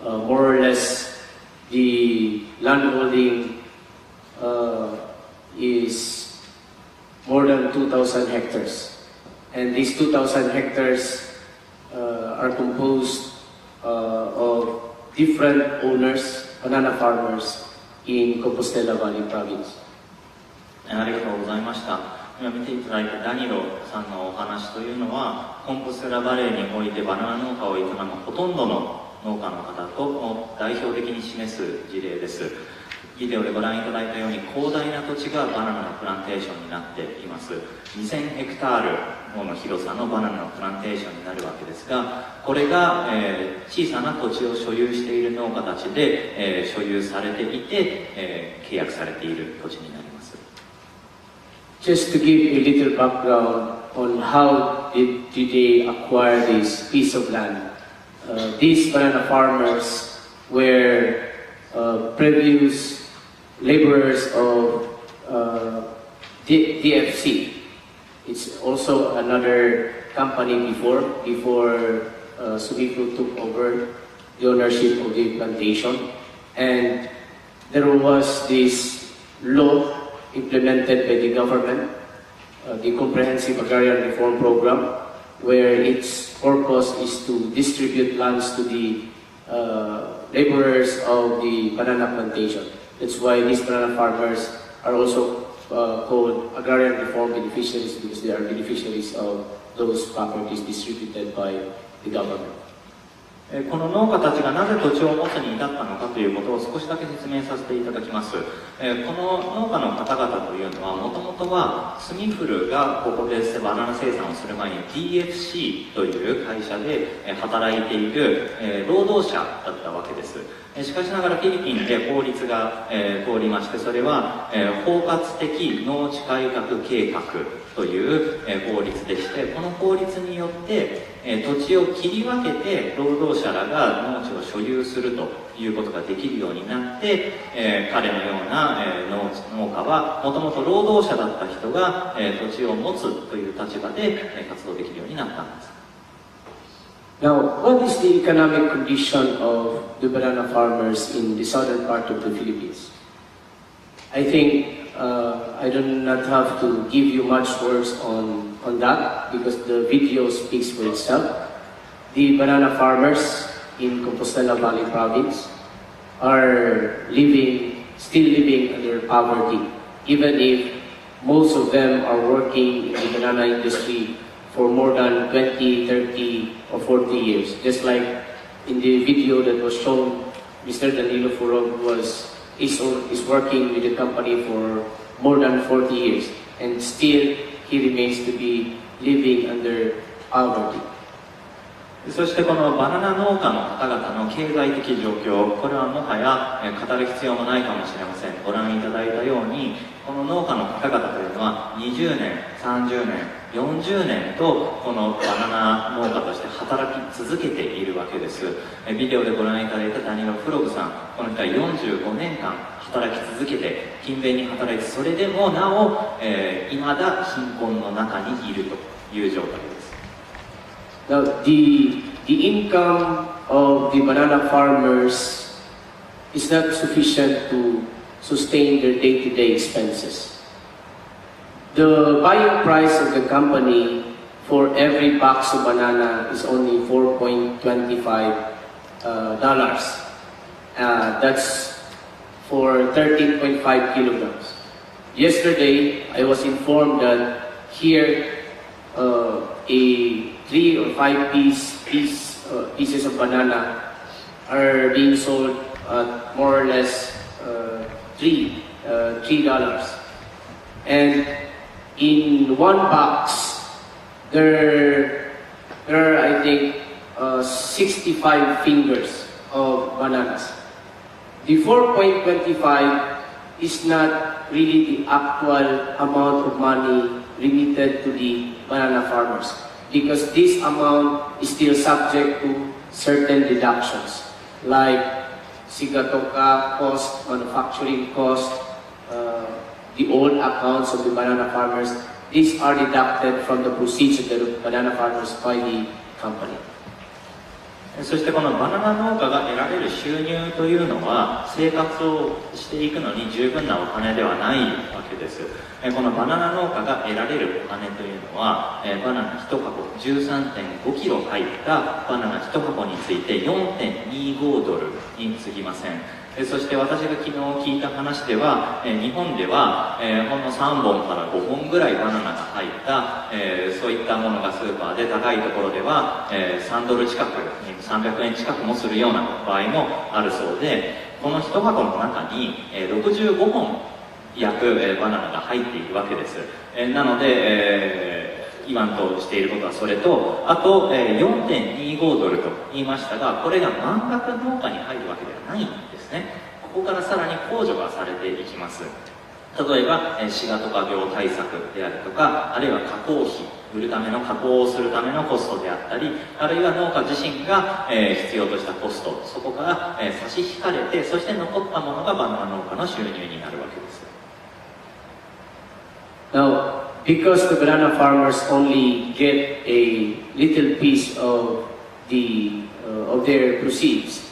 More or less, the landholding is more than 2,000 hectares. And these 2,000 hectares are composed of different owners, banana farmers in Compostela Valley province. ありがとうございました。今見ていただいたダニロさんのお話というのは、コンポステラバレーにおいてバナナ農家を営むほとんどの農家の方と代表的に示す事例です。ビデオでご覧いただいたように広大な土地がバナナのプランテーションになっています。2000ヘクタールもの広さのバナナのプランテーションになるわけですが、これが、小さな土地を所有している農家たちで、所有されていて、契約されている土地になります。Just to give a little background on how did they acquire this piece of land. These banana farmers were previous laborers of DFC. It's also another company before Sumifru took over the ownership of the plantation. And there was this law implemented by the government, the Comprehensive Agrarian Reform Program, where its purpose is to distribute lands to the laborers of the banana plantation. That's why these banana farmers are also called agrarian reform beneficiaries, because they are beneficiaries of those properties distributed by the government. この農家たちがなぜ土地を持つに至ったのかということを少しだけ説明させていただきます。この農家の方々というのはもともとはスミフルがここでバナナ生産をする前に DFC という会社で働いている労働者だったわけです。しかしながらフィリピンで法律が、通りまして、それは、包括的農地改革計画という、法律でして、この法律によって、土地を切り分けて労働者らが農地を所有するということができるようになって、彼のような、農家はもともと労働者だった人が、土地を持つという立場で、活動できるようになったんです。Now, what is the economic condition of the banana farmers in the southern part of the Philippines? I think I do not have to give you much words on that because the video speaks for itself. The banana farmers in Compostela Valley province are still living under poverty, even if most of them are working in the banana industry for more than 20, 30, or 40 years. Just like in the video that was shown, Mr. Danilo Furog is working with the company for more than 40 years, and still he remains to be living under poverty. そしてこのバナナ農家の方々の経済的状況、これはもはや語る必要もないかもしれません。ご覧いただいたように、この農家の方々というのは20年、30年、40年とこのバナナ農家として働き続けているわけです。ビデオでご覧いただいたダニロ・フログさん、この人は45年間働き続けて勤勉に働いて、それでもなお、未だ貧困の中にいるという状態です。Now, the income of the banana farmers is not sufficient to sustain their day-to-day expenses. The buying price of the company for every box of banana is only $4.25. That's for 13.5 kilograms. Yesterday, I was informed that here a 3 or 5 pieces of banana are being sold at more or less $3. And in one box, there are, I think, 65 fingers of bananas. The 4.25 is not really the actual amount of money remitted to the banana farmers, because this amount is still subject to certain deductions, like sigatoka cost, manufacturing cost, the old accounts of the banana farmers. These are deducted from the proceeds of the banana farmers by the company. そしてこのバナナ農家が得られる収入というのは生活をしていくのに十分なお金ではないわけです。このバナナ農家が得られるお金というのはバナナ1箱 13.5 キロ入ったバナナ1箱について 4.25 ドルに過ぎません。そして私が昨日聞いた話では日本ではほんの3本から5本ぐらいバナナが入ったそういったものがスーパーで高いところでは3ドル近く300円近くもするような場合もあるそうで、この1箱の中に65本約バナナが入っているわけです。なので言わんとしていることはそれと、あと 4.25 ドルと言いましたが、これが満額農家に入るわけではないんですね。ここからさらに控除がされていきます。例えばシガトカ病対策であるとか、あるいは加工費、売るための加工をするためのコストであったり、あるいは農家自身が必要としたコスト、そこから差し引かれて、そして残ったものがバナナ農家の収入になるわけです。Now, because the banana farmers only get a little piece of their proceeds,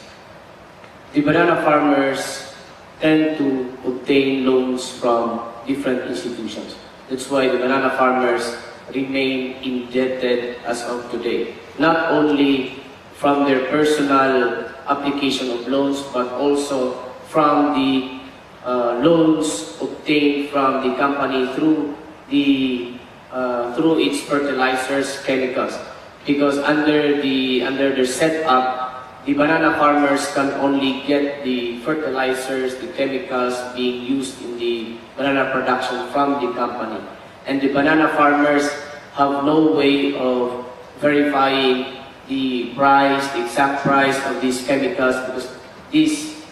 the banana farmers tend to obtain loans from different institutions. That's why the banana farmers remain indebted as of today, not only from their personal application of loans, but also from the loans obtained from the company through its fertilizers, chemicals. Because under their setup, the banana farmers can only get the fertilizers, the chemicals being used in the banana production from the company. And the banana farmers have no way of verifying the price, the exact price of these chemicals, because these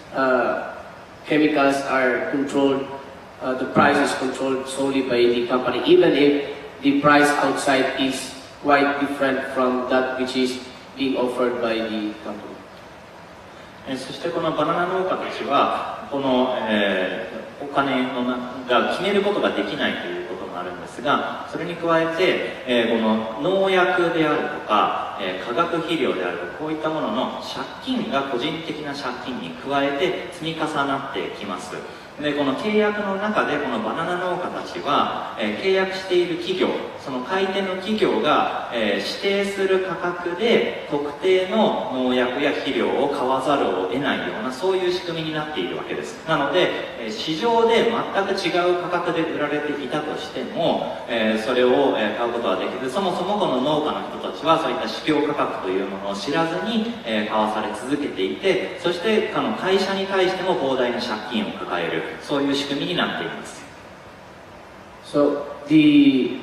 chemicals are controlled, the price is controlled solely by the company, even if the price outside is quite different from that which is being offered by the company. そしてこのバナナ農家たちはこの、お金が決めることができないということがあるんですが、それに加えて、この農薬であるとか、化学肥料であるとか、こういったものの借金が個人的な借金に加えて積み重なってきます。でこの契約の中でこのバナナ農家たちは、契約している企業、その買い手の企業が、指定する価格で特定の農薬や肥料を買わざるを得ないような、そういう仕組みになっているわけです。なので市場で全く違う価格で売られていたとしても、それを買うことはできず、そもそもこの農家の人たちはそういった市況価格というものを知らずに、買わされ続けていて、そして会社に対しても膨大な借金を抱える、そういう仕組みになっています。So the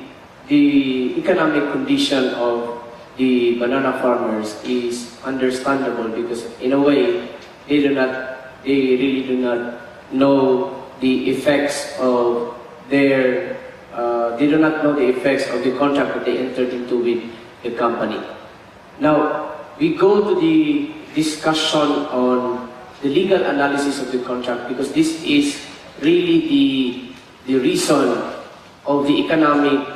economic condition of the banana farmers is understandable because in a way they really do not know the effects of their they do not know the effects of the contract that they entered into with the company. Now we go to the discussion on the legal analysis of the contract because this is really the reason of the economic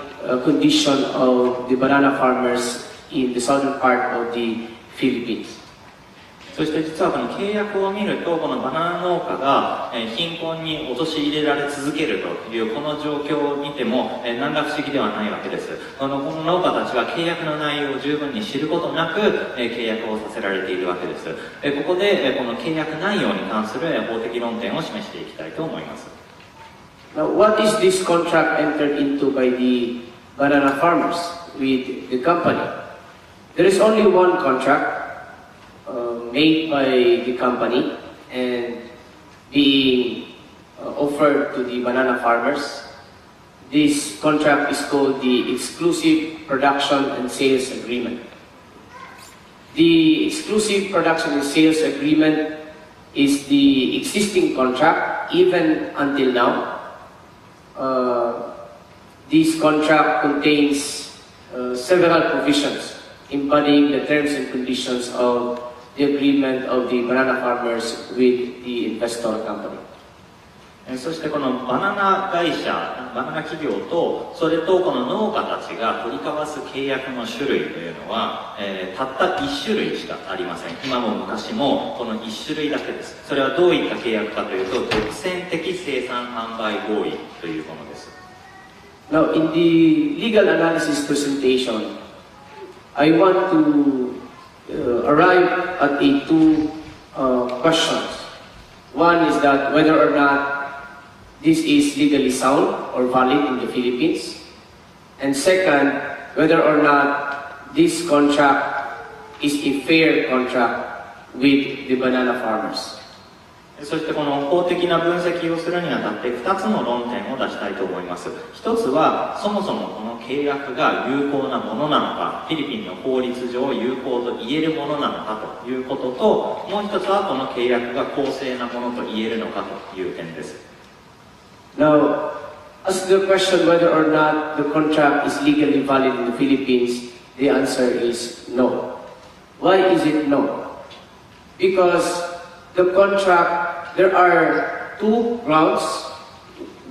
condition of the banana farmers in the southern part of the Philippines. そして実はこの契約を見ると、このバナナ農家が貧困に陥れられ続けるというこの状況を見ても何ら不思議ではないわけです。この農家たちは契約の内容を十分に知ることなく契約をさせられているわけです。ここでこの契約内容に関する法的論点を示していきたいと思います。Now, what is this contract entered into by the banana farmers with the company? There is only one contract made by the company and being offered to the banana farmers. This contract is called the Exclusive Production and Sales Agreement. The Exclusive Production and Sales Agreement is the existing contract even until now. This contract contains several provisions embodying the terms and conditions of the agreement of the banana farmers with the investor company. そしてこのバナナ会社、バナナ企業とそれとこの農家たちが取り交わす契約の種類というのは、たった1種類しかありません。今も昔もこの1種類だけです。それはどういった契約かというと、独占的生産販売合意というものです。Now, in the legal analysis presentation, I want to arrive at two questions. One is that whether or not this is legally sound or valid in the Philippines. And second, whether or not this contract is a fair contract with the banana farmers. そしてこの法的な分析をするにあたって2つの論点を出したいと思います。一つはそもそもこの契約が有効なものなのか、フィリピンの法律上有効と言えるものなのかということと、もう一つはこの契約が公正なものと言えるのかという点です。Now, as to the question whether or not the contract is legally valid in the Philippines, the answer is no. Why is it no? Because the contract, there are two grounds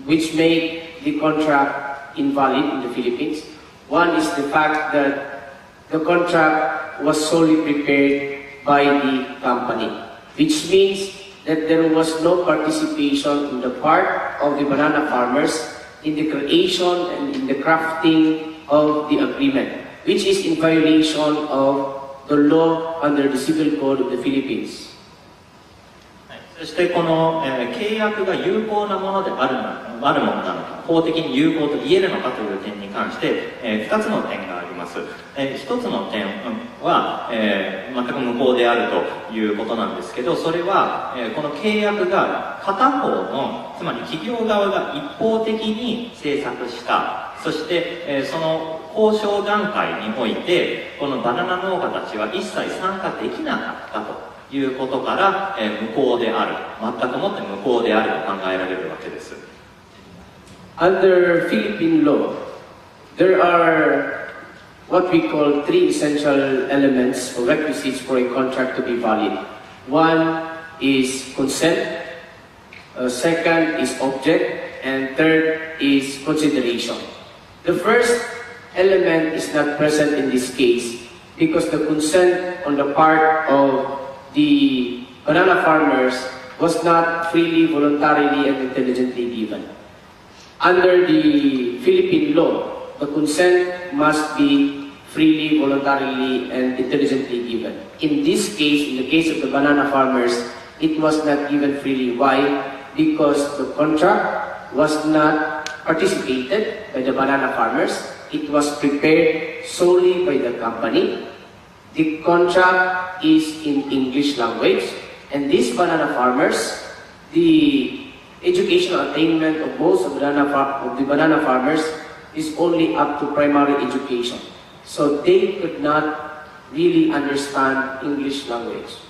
which make the contract invalid in the Philippines. One is the fact that the contract was solely prepared by the company, which means that there was no participation on the part of the banana farmers in the creation and in the crafting of the agreement, which is in violation of the law under the Civil Code of the Philippines. そしてこの、契約が有効なものであるものなのか、法的に有効と言えるのかという点に関して、2つの点があります。1つの点は、全く無効であるということなんですけど、それは、この契約が片方の、つまり企業側が一方的に制作した、そして、その交渉段階においてこのバナナ農家たちは一切参加できなかったということから、無効である、全くもって無効であると考えられるわけです。Under Philippine law, there are what we call three essential elements or requisites for a contract to be valid. One is consent, second is object, and third is consideration. The first element is not present in this case because the consent on the part of the banana farmers was not freely, voluntarily, and intelligently given. Under the Philippine law, the consent must be freely, voluntarily, and intelligently given. In this case, in the case of the banana farmers, it was not given freely. Why? Because the contract was not participated by the banana farmers. It was prepared solely by the company. The contract is in English language, and these banana farmers, the educational attainment of most of the banana farmers is only up to primary education. So they could not really understand English language.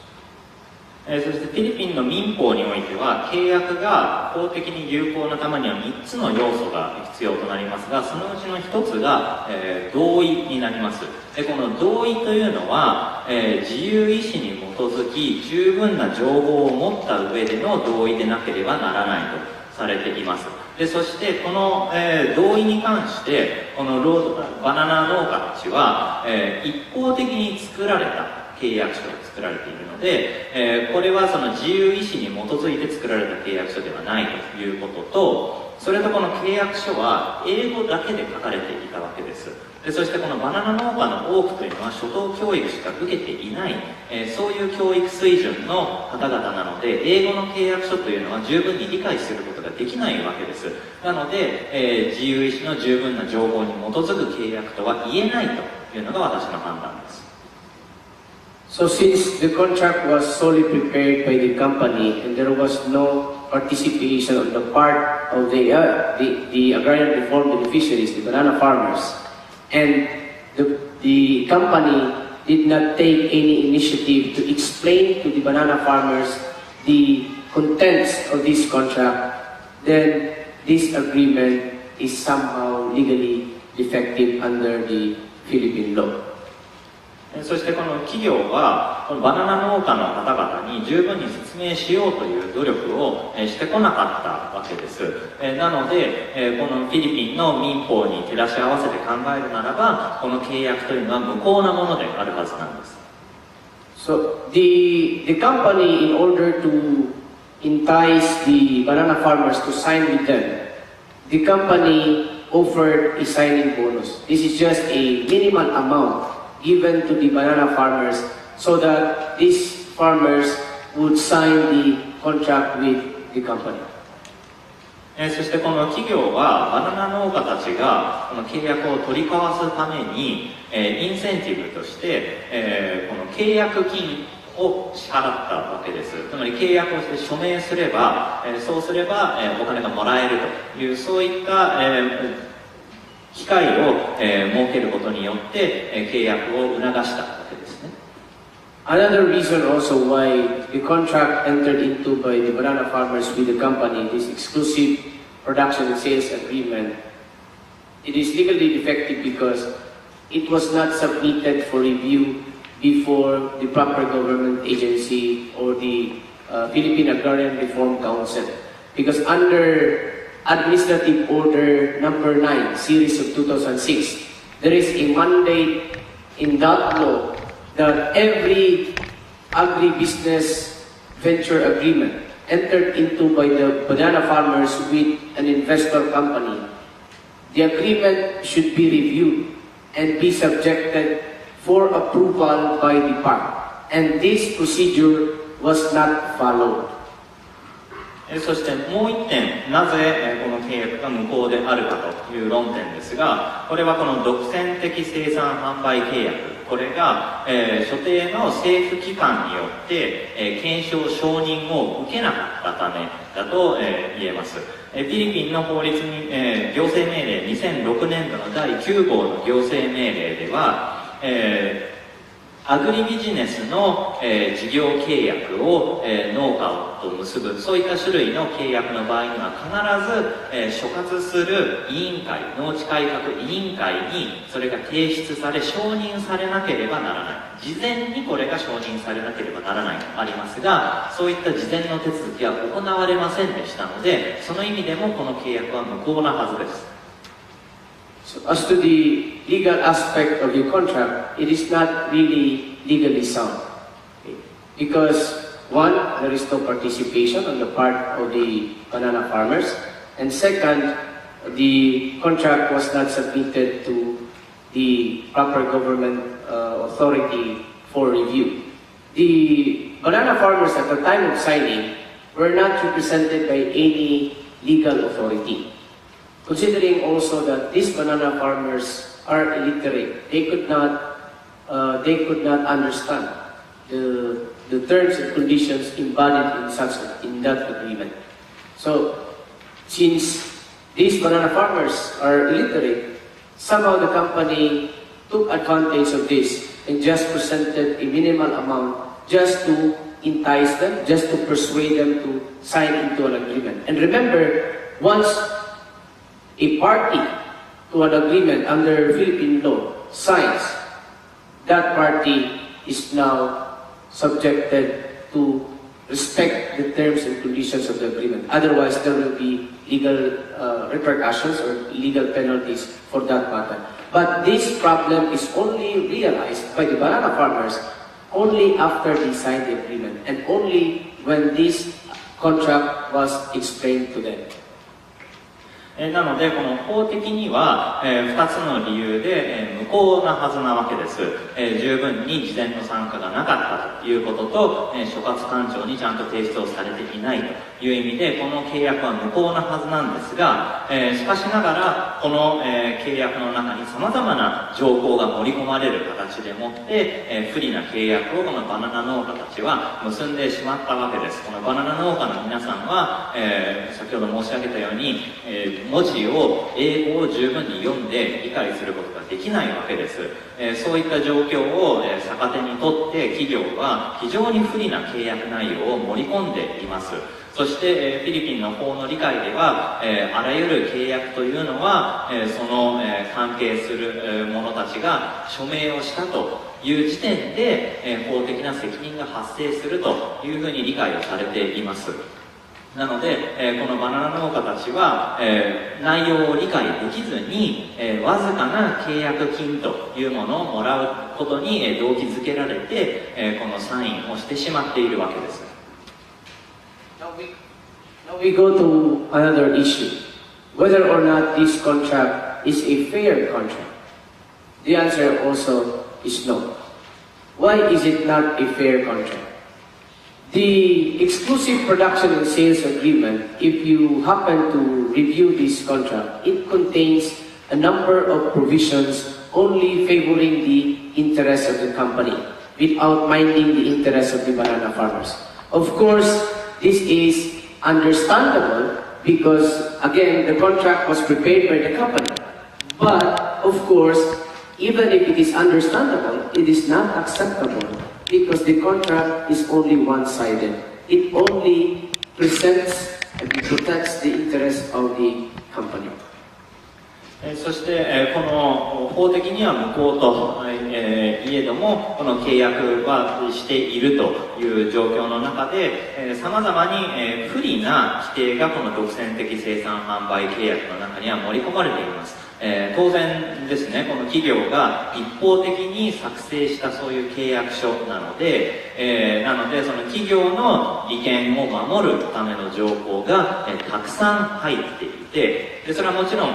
そしてフィリピンの民法においては、契約が法的に有効なためには3つの要素が必要となりますが、そのうちの1つが、同意になります。で、この同意というのは、自由意志に基づき十分な情報を持った上での同意でなければならないとされています。で、そしてこの、同意に関してこのバナナ農家たちは、一方的に作られた契約書が作られているので、これはその自由意志に基づいて作られた契約書ではないということと、それとこの契約書は英語だけで書かれていたわけです。で、そしてこのバナナ農家の多くというのは初等教育しか受けていない、そういう教育水準の方々なので、英語の契約書というのは十分に理解することができないわけです。なので、自由意志の十分な情報に基づく契約とは言えないというのが私の判断です。So since the contract was solely prepared by the company and there was no participation on the part of the agrarian reform beneficiaries, the banana farmers, and the company did not take any initiative to explain to the banana farmers the contents of this contract, then this agreement is somehow legally defective under the Philippine law. そしてこの企業はこのバナナ農家の方々に十分に説明しようという努力をしてこなかったわけです。なのでこのフィリピンの民法に照らし合わせて考えるならば、この契約というのは無効なものであるはずなんです。So the company, in order to entice the banana farmers to sign with them, the company offered a signing bonus. This is just a minimal amount given to the banana farmers so that these farmers would sign the contract with the company. そしてこの企業はバナナ農家たちがこの契約を取り交わすためにインセンティブとしてこの契約金を支払ったわけです。つまり契約をして署名すればそうすればお金がもらえるという、そういった機会を設けることによって契約を促したわけですね。Another reason also why the contract entered into by the banana farmers with the company, this exclusive production and sales agreement, it is legally defective because it was not submitted for review before the proper government agency or the Philippine Agrarian Reform Council. Because under Administrative Order Number 9, Series of 2006, there is a mandate in that law that every agribusiness venture agreement entered into by the banana farmers with an investor company, the agreement should be reviewed and be subjected for approval by the PAC. And this procedure was not followed. そしてもう一点、なぜこの契約が無効であるかという論点ですが、これはこの独占的生産販売契約、これが、所定の政府機関によって、検証承認を受けなかったためだと、言えます。フィリピンの法律に、行政命令2006年度の第9号の行政命令では、アグリビジネスの、事業契約を、農家と結ぶ、そういった種類の契約の場合には必ず、所轄する委員会、農地改革委員会にそれが提出され承認されなければならない。事前にこれが承認されなければならないとありますが、そういった事前の手続きは行われませんでしたので、その意味でもこの契約は無効なはずです。So as to the legal aspect of your contract, it is not really legally sound. Because one, there is no participation on the part of the banana farmers. And second, the contract was not submitted to the proper government authority for review. The banana farmers at the time of signing were not represented by any legal authority. Considering also that these banana farmers are illiterate, they could not understand the terms and conditions embodied in that agreement. So, since these banana farmers are illiterate, somehow the company took advantage of this and just presented a minimal amount just to entice them, just to persuade them to sign into an agreement. And remember, once a party to an agreement under Philippine law signs, that party is now subjected to respect the terms and conditions of the agreement. Otherwise, there will be legal repercussions or legal penalties for that matter. But this problem is only realized by the banana farmers only after they signed the agreement and only when this contract was explained to them. なので、この法的には、2つの理由で、無効なはずなわけです。十分に事前の参加がなかったということと、所轄官庁にちゃんと提出をされていないという意味で、この契約は無効なはずなんですが、しかしながら、この、契約の中に様々な条項が盛り込まれる形でもって、不利な契約をこのバナナ農家たちは結んでしまったわけです。このバナナ農家の皆さんは、先ほど申し上げたように、文字を英語を十分に読んで理解することができないわけです。そういった状況を逆手にとって企業は非常に不利な契約内容を盛り込んでいます。そしてフィリピンの法の理解ではあらゆる契約というのはその関係する者たちが署名をしたという時点で法的な責任が発生するというふうに理解をされています。なので、このバナナ農家たちは、内容を理解できずに、わずかな契約金というものをもらうことに、動機づけられて、このサインをしてしまっているわけです。Now we go to another issue. Whether or not this contract is a fair contract. The answer also is no. Why is it not a fair contract? The exclusive production and sales agreement, if you happen to review this contract, it contains a number of provisions only favoring the interests of the company without minding the interests of the banana farmers. Of course, this is understandable because, again, the contract was prepared by the company. But, of course, even if it is understandable, it is not acceptable. Because the contract is only one-sided. It only presents and protects the interests of the company. そして、この法的には無効といえども、この契約はしているという状況の中で、様々に不利な規定がこの独占的生産販売契約の中には盛り込まれています。当然ですね、この企業が一方的に作成したそういう契約書なので、その企業の利権を守るための条項が、たくさん入っていて、それはもちろん、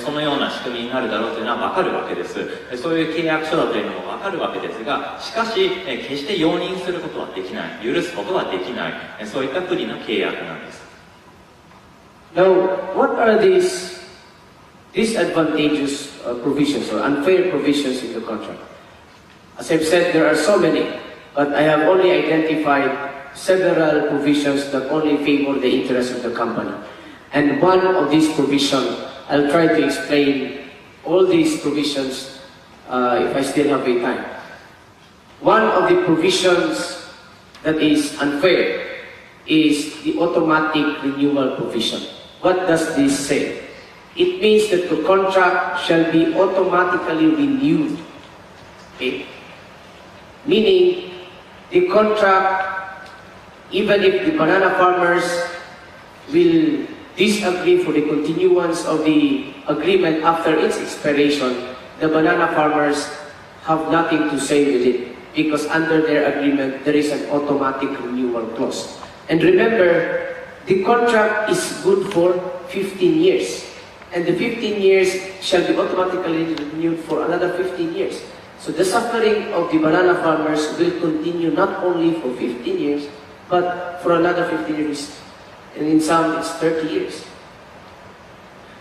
そのような仕組みになるだろうというのはわかるわけです。そういう契約書だというのもわかるわけですが、しかし、決して容認することはできない、許すことはできない、そういった不利な契約なんです。Now, what are these disadvantageous provisions or unfair provisions in the contract? As I've said, there are so many, but I have only identified several provisions that only favor the interests of the company. And one of these provisions, I'll try to explain all these provisions if I still have a time. one of the provisions that is unfair is the automatic renewal provision. What does this say? It means that the contract shall be automatically renewed. Okay? Meaning, the contract, even if the banana farmers will disagree for the continuance of the agreement after its expiration, the banana farmers have nothing to say with it, because under their agreement, there is an automatic renewal clause. And remember, the contract is good for 15 years. And the 15 years shall be automatically renewed for another 15 years. So the suffering of the banana farmers will continue not only for 15 years, but for another 15 years. And in some, it's 30 years.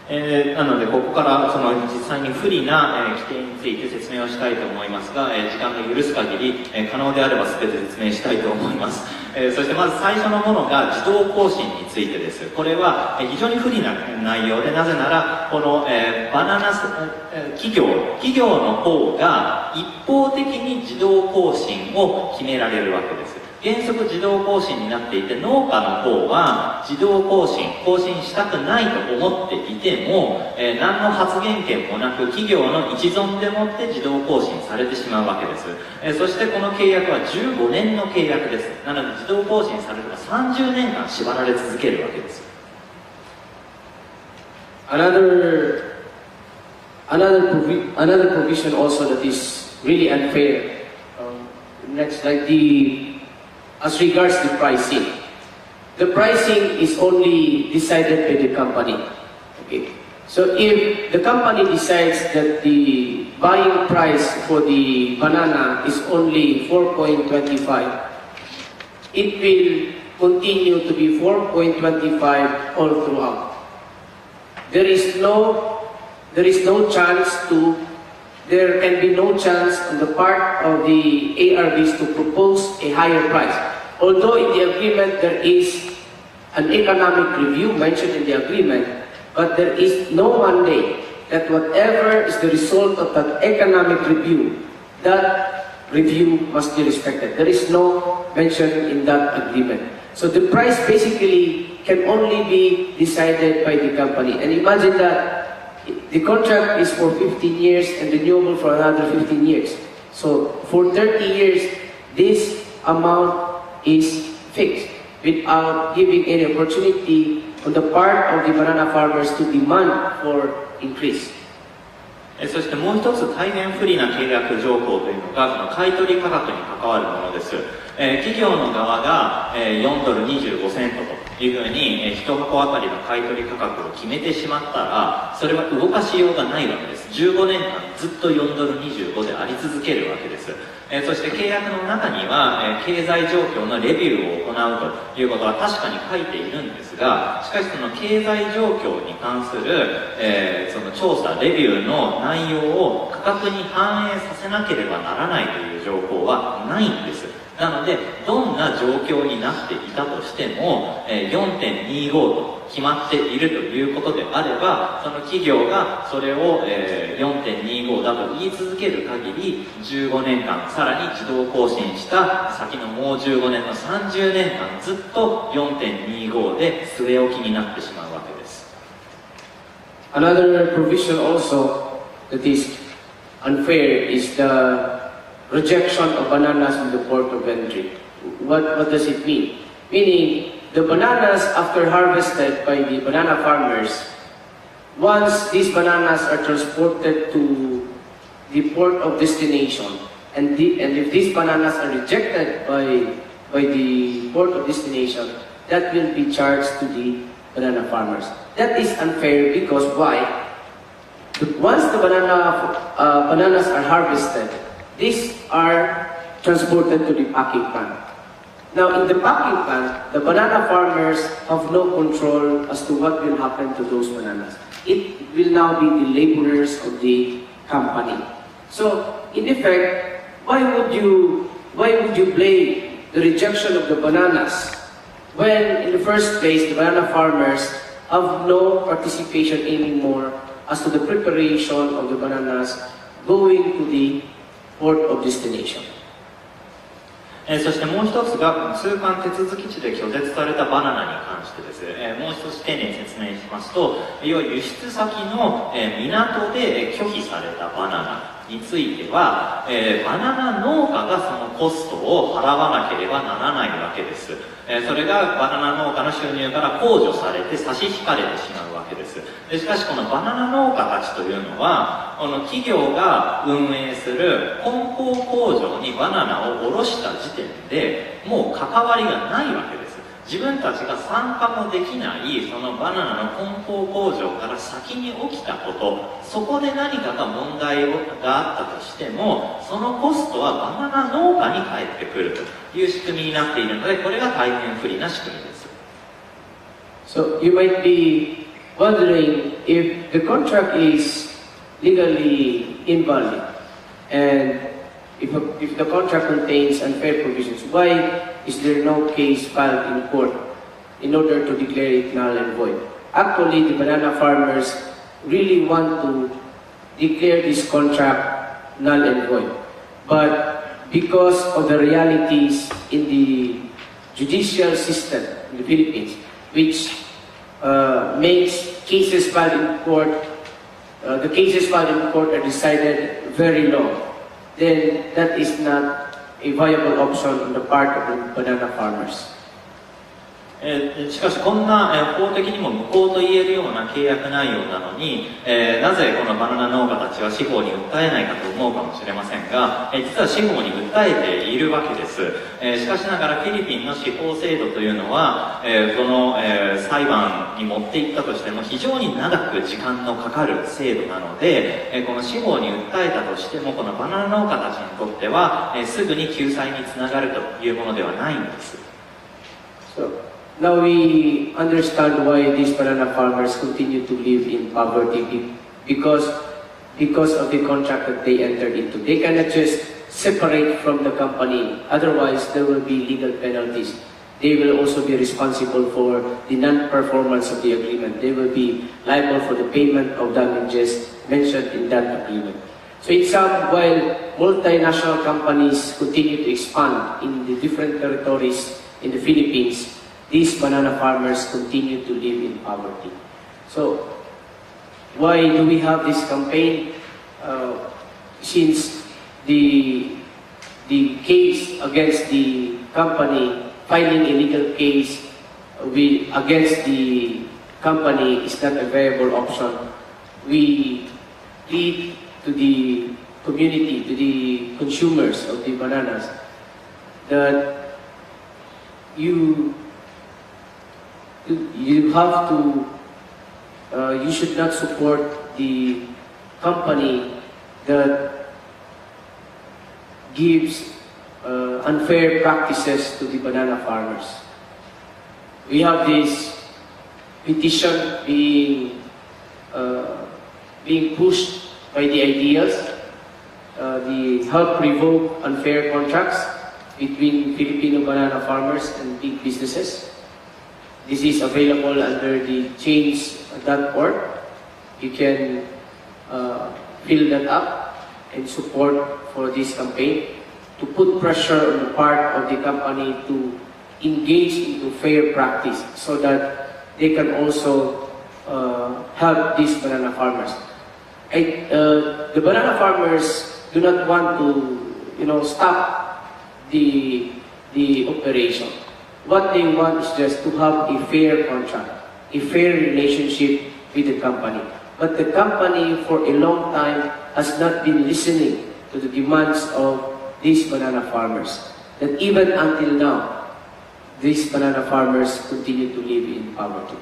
なのでここからその実際に不利な規定について説明をしたいと思いますが、時間が許す限り可能であれば全て説明したいと思います。そしてまず最初のものが自動更新についてです。これは非常に不利な内容で、なぜならこのバナナ企業の方が一方的に自動更新を決められるわけです。原則自動更新になっていて、農家の方は自動更新したくないと思っていても、何の発言権もなく企業の一存でもって自動更新されてしまうわけです。そしてこの契約は15年の契約です。なので自動更新されれば30年間縛られ続けるわけです。Another provision also that is really unfair. Next, like as regards the pricing. The pricing is only decided by the company. Okay. So if the company decides that the buying price for the banana is only 4.25, it will continue to be 4.25 all throughout. There can be no chance on the part of the ARBs to propose a higher price. Although in the agreement there is an economic review mentioned in the agreement, but there is no mandate that whatever is the result of that economic review, that review must be respected. There is no mention in that agreement. So the price basically can only be decided by the company. And imagine that the contract is for 15 years and renewable for another 15 years. So for 30 years, this amount is fixed without giving any opportunity on the part of the banana farmers to demand for increase. そしてもう一つ大変不利な契約条項というのが、その買取価格に関わるものです。企業の側が4ドル25セントというふうに1箱あたりの買取価格を決めてしまったら、それは動かしようがないわけです。15年間ずっと4ドル25であり続けるわけです。そして契約の中には経済状況のレビューを行うということは確かに書いているんですが、しかしその経済状況に関するその調査レビューの内容を価格に反映させなければならないという情報はないんです。なのでどんな状況になっていたとしても 4.25 と決まっているということであれば、その企業がそれを 4.25 だと言い続ける限り15年間さらに自動更新した先のもう15年の30年間ずっと 4.25 で据え置きになってしまうわけです。 Another provision also that is unfair is the rejection of bananas in the port of entry. What does it mean? Meaning, the bananas after harvested by the banana farmers, once these bananas are transported to the port of destination, and if these bananas are rejected by the port of destination, that will be charged to the banana farmers. That is unfair because why? Once the bananas are harvested, these are transported to the packing plant. Now, in the packing plant, the banana farmers have no control as to what will happen to those bananas. It will now be the laborers of the company. So, in effect, why would you blame the rejection of the bananas when, in the first place, the banana farmers have no participation anymore as to the preparation of the bananas going to the port of destination? そしてもう一つが通関手続き地で拒絶されたバナナに関してです。もう一つ丁寧に説明しますと、要は輸出先の港で拒否されたバナナについては、バナナ農家がそのコストを払わなければならないわけです。それがバナナ農家の収入から控除されて差し引かれてしまうわけです。しかしこのバナナ農家たちというのは、この企業が運営する梱包工場にバナナを卸した時点でもう関わりがないわけです。自分たちが参加もできないそのバナナの梱包工場から先に起きたこと、そこで何かが問題があったとしても、そのコストはバナナ農家に返ってくるという仕組みになっているので、これが大変不利な仕組みです。 So you might be wondering if the contract is legally invalid and if the contract contains unfair provisions, why is there no case filed in court in order to declare it null and void? Actually, the banana farmers really want to declare this contract null and void. But because of the realities in the judicial system in the Philippines, which makes cases filed in court, the cases filed in court are decided very long, then that is not a viable option on the part of the banana farmers. しかしこんな、法的にも無効と言えるような契約内容なのに、なぜこのバナナ農家たちは司法に訴えないかと思うかもしれませんが、実は司法に訴えているわけです。しかしながらフィリピンの司法制度というのは、この、裁判に持っていったとしても非常に長く時間のかかる制度なので、この司法に訴えたとしてもこのバナナ農家たちにとっては、すぐに救済につながるというものではないんです。Now we understand why these banana farmers continue to live in poverty because of the contract that they entered into. They cannot just separate from the company, otherwise there will be legal penalties. They will also be responsible for the non-performance of the agreement. They will be liable for the payment of damages mentioned in that agreement. So in sum, while multinational companies continue to expand in the different territories in the Philippines, these banana farmers continue to live in poverty. So, why do we have this campaign? Since the case against the company, filing a legal case against the company is not a viable option, we plead to the community, to the consumers of the bananas, that you have to, you should not support the company that gives unfair practices to the banana farmers. We have this petition being pushed by the ideas, the help revoke unfair contracts between Filipino banana farmers and big businesses. This is available under the change.org. You can fill that up and support for this campaign to put pressure on the part of the company to engage into fair practice so that they can also help these banana farmers. The banana farmers do not want to, stop the operation. What they want is just to have a fair contract, a fair relationship with the company. But the company for a long time has not been listening to the demands of these banana farmers. That even until now, these banana farmers continue to live in poverty.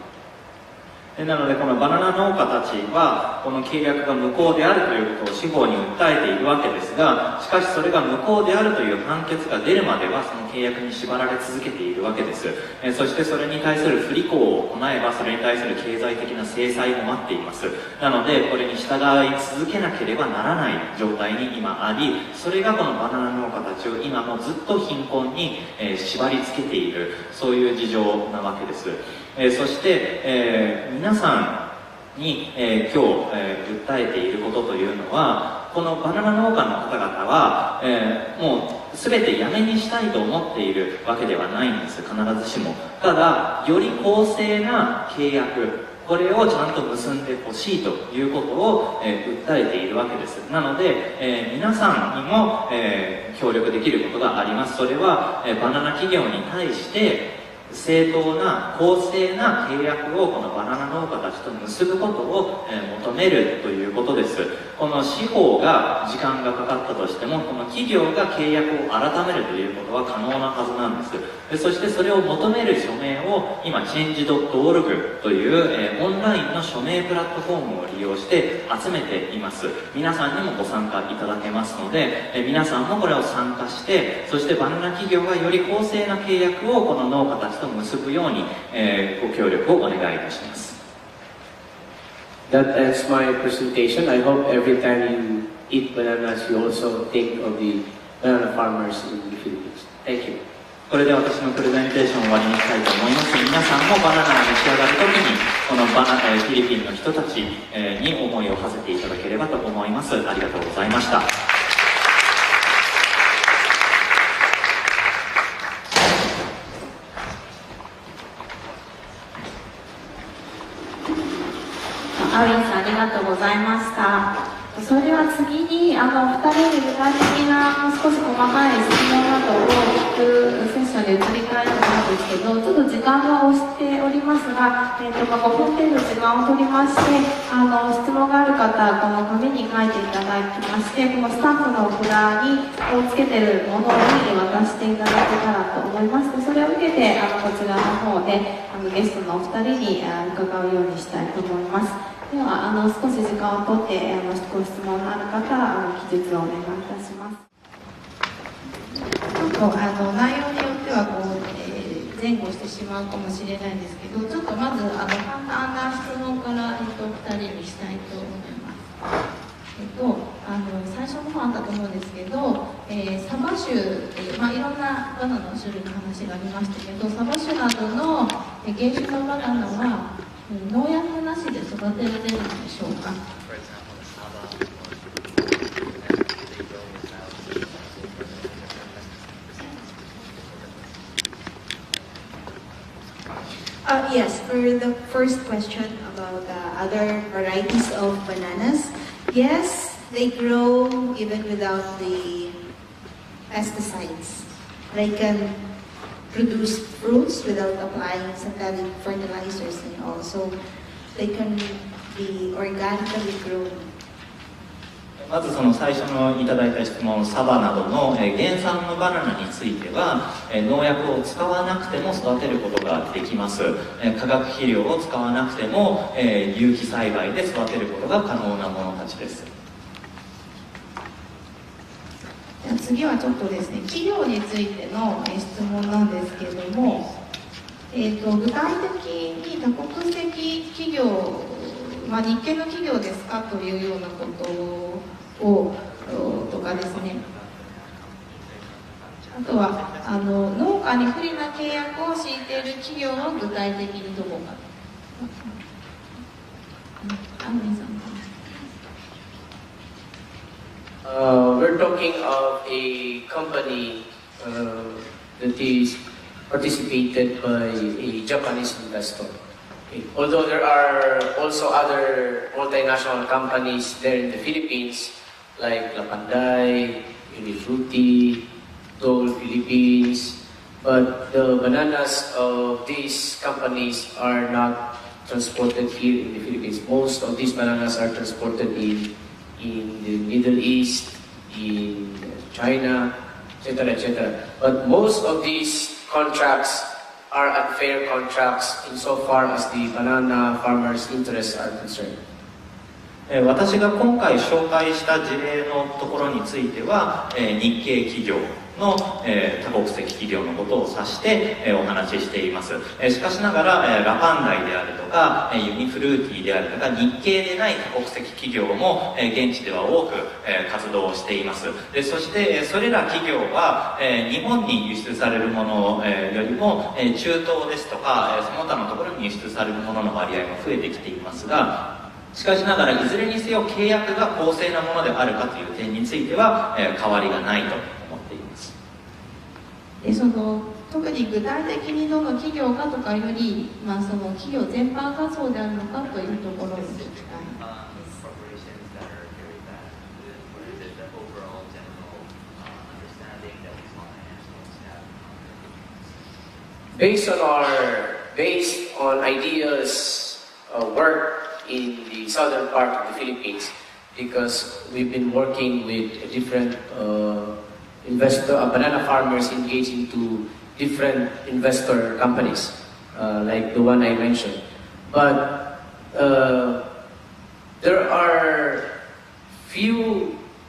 なのでこのバナナ農家たちはこの契約が無効であるということを司法に訴えているわけですが、しかしそれが無効であるという判決が出るまではその契約に縛られ続けているわけです。そしてそれに対する不履行を行えばそれに対する経済的な制裁も待っています。なのでこれに従い続けなければならない状態に今あり、それがこのバナナ農家たちを今もずっと貧困に縛り付けている、そういう事情なわけです。そして、皆さんに、今日、訴えていることというのは、このバナナ農家の方々は、もう全てやめにしたいと思っているわけではないんです、必ずしも。ただより公正な契約、これをちゃんと結んでほしいということを、訴えているわけです。なので、皆さんにも、協力できることがあります。それは、バナナ企業に対して正当な公正な契約をこのバナナ農家たちと結ぶことを、求めるということです。この司法が時間がかかったとしても、この企業が契約を改めるということは可能なはずなんです。そしてそれを求める署名を今 change.org という、オンラインの署名プラットフォームを利用して集めています。皆さんにもご参加いただけますので、皆さんもこれを参加して、そしてバナナ企業がより公正な契約をこの農家たちと結ぶように、ご協力をお願いいたします。That ends my presentation. I hope every time you eat bananas, you also think of the banana farmers in the Philippines. Thank you. これで私のプレゼンテーションを終わりにしたいと思います。皆さんもバナナを召し上がるときに、このフィリピンの人たちに思いを馳せていただければと思います。ありがとうございました。アウィンさん、ありがとうございました。それでは次に、2人に具体的な少し細かい質問などを聞くセッションで移りたいと思うんですけど、ちょっと時間が押しておりますが、5分程度時間を取りまして、質問がある方、この紙に書いていただきまして、このスタッフの札につけてるものに渡していただけたらと思います。それを受けて、こちらの方でゲストのお二人に伺うようにしたいと思います。では少し時間をとってご質問のある方記述をお願いいたします。ちょっと内容によっては前後してしまうかもしれないんですけど、ちょっとまず簡単な質問から2人にしたいと思います。最初の方あったと思うんですけど、サバ種っていう、いろんなバナナの種類の話がありましたけど、サバ種などの原種のバナナは農薬なしで育てられるのでしょうか。Yes, for the first question about other varieties of bananas, yes, they grow even without the pesticides. They can produce fruits without applying synthetic fertilizers, and also they can be organically grown. まずその最初のいただいた質問、サバなどの原産のバナナについては農薬を使わなくても育てることができます。化学肥料を使わなくても有機栽培で育てることが可能なものたちです。次はちょっとですね、企業についての質問なんですけれども、具体的に多国籍企業、日系の企業ですかというようなことをとかですね、あとは農家に不利な契約を強いている企業は具体的にどこか。We're talking of a company that is participated by a Japanese investor. Okay. Although there are also other multinational companies there in the Philippines, like Lapanday, Unifruti, Dole Philippines, but the bananas of these companies are not transported here in the Philippines. Most of these bananas are transported in the Middle East, in China, etc., etc. But most of these contracts are unfair contracts insofar as the banana farmers' interests are concerned. 私が今回紹介した事例のところについては日系企業の多国籍企業のことを指してお話ししています。しかしながらラパンダイであるとかユニフルーティーであるとか日系でない多国籍企業も現地では多く活動をしています。そしてそれら企業は日本に輸出されるものよりも中東ですとかその他のところに輸出されるものの割合も増えてきていますが、しかしながらいずれにせよ契約が公正なものであるかという点については変わりがないと思っています。で特に具体的にどの企業かとかより、その企業全般がそうであるのかというところに聞きたい。Based on ideas work in the southern part of the Philippines, because we've been working with different banana farmers engaged into different investor companies, like the one I mentioned. But there are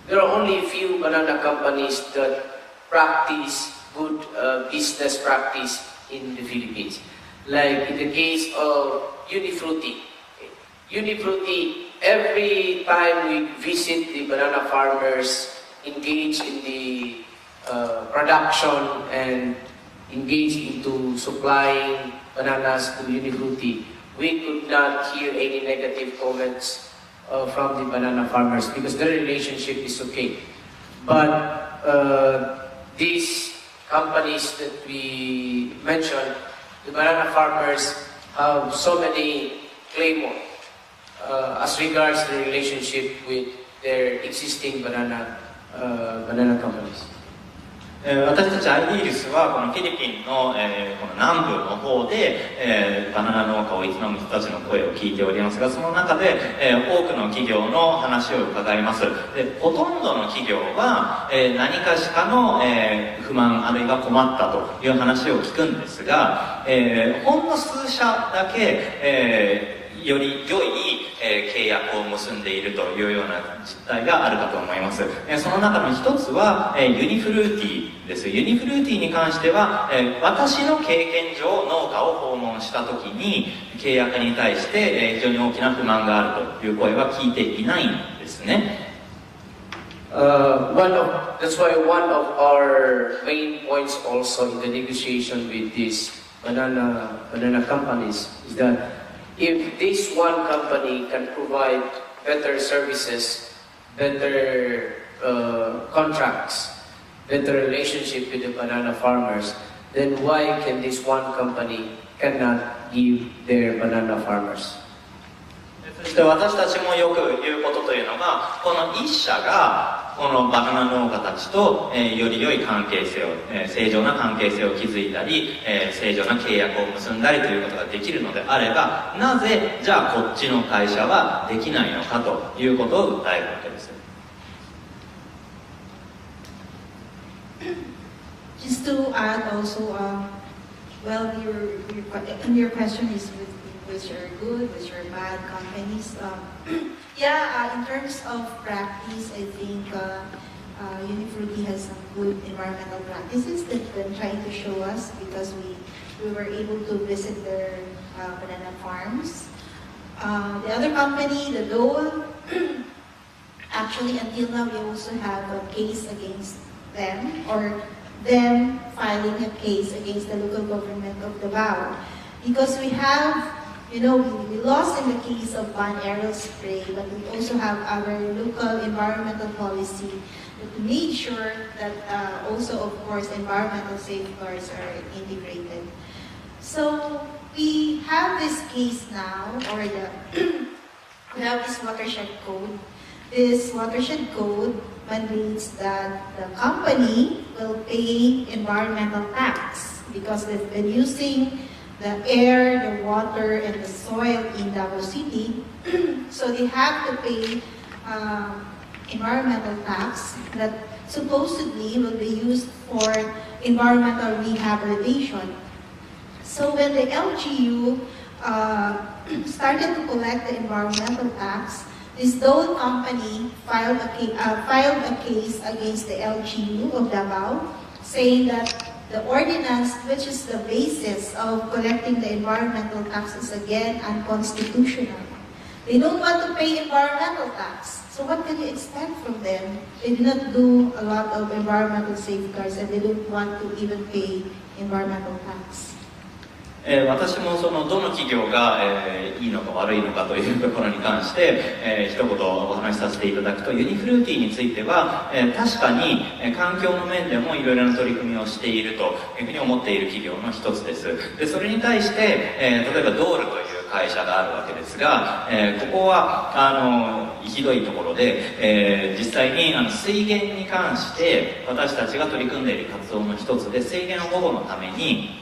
only a few banana companies that practice good business practice in the Philippines. Like in the case of Unifruti. Unifruti, every time we visit the banana farmers engaged in the production and engaged into supplying bananas to Unifruti, we could not hear any negative comments from the banana farmers because their relationship is okay. But these companies that we mentioned, the banana farmers have so many claims as regards the relationship with their existing banana companies. 私たちアイリールスはこのフィリピンの、この南部の方で、バナナ農家を営む人たちの声を聞いておりますが、その中で、多くの企業の話を伺います。で、ほとんどの企業は、何かしかの、不満あるいは困ったという話を聞くんですが、ほんの数社だけ、より良い、契約を結んでいるというような実態があるかと思います。その中の一つは、ユニフルーティーです。ユニフルーティーに関しては、私の経験上農家を訪問した時に契約に対して、非常に大きな不満があるという声は聞いていないんですね。That's why one of our main points also in the negotiation with these banana companies is that if this one company can provide better services, better contracts, better relationship with the banana farmers, then why can this one company cannot give their banana farmers? そして私たちもよく言うことというのが、この一社がこのバナナ農家たちと、より良い関係性を、正常な関係性を築いたり、正常な契約を結んだりということができるのであれば、なぜじゃあこっちの会社はできないのかということを訴えるわけです。Just to add also, well, your question is which are good, which are bad companies. In terms of practice, I think Unifruti has some good environmental practices that they're trying to show us because we were able to visit their banana farms. The other company, the Dole, actually until now we also have a case against them, or them filing a case against the local government of Davao, because we have, we lost in the case of ban aerial spray, but we also have our local environmental policy that made sure that also, of course, environmental safeguards are integrated. So we have this case now, or we have this watershed code. This watershed code mandates that the company will pay environmental tax because they've been using the air, the water, and the soil in Davao City. So they have to pay environmental tax that supposedly will be used for environmental rehabilitation. So when the LGU started to collect the environmental tax, this Dole company filed a case against the LGU of Davao, saying that the ordinance, which is the basis of collecting the environmental tax, is again unconstitutional. They don't want to pay environmental tax. So what can you expect from them? They do not do a lot of environmental safeguards and they don't want to even pay environmental tax. 私もそのどの企業が、いいのか悪いのかというところに関して、一言お話しさせていただくと、ユニフルーティーについては、確かに、環境の面でもいろいろな取り組みをしているというふうに思っている企業の一つです。でそれに対して、例えばドールという会社があるわけですが、ここはひどいところで、実際に水源に関して私たちが取り組んでいる活動の一つで、水源保護のために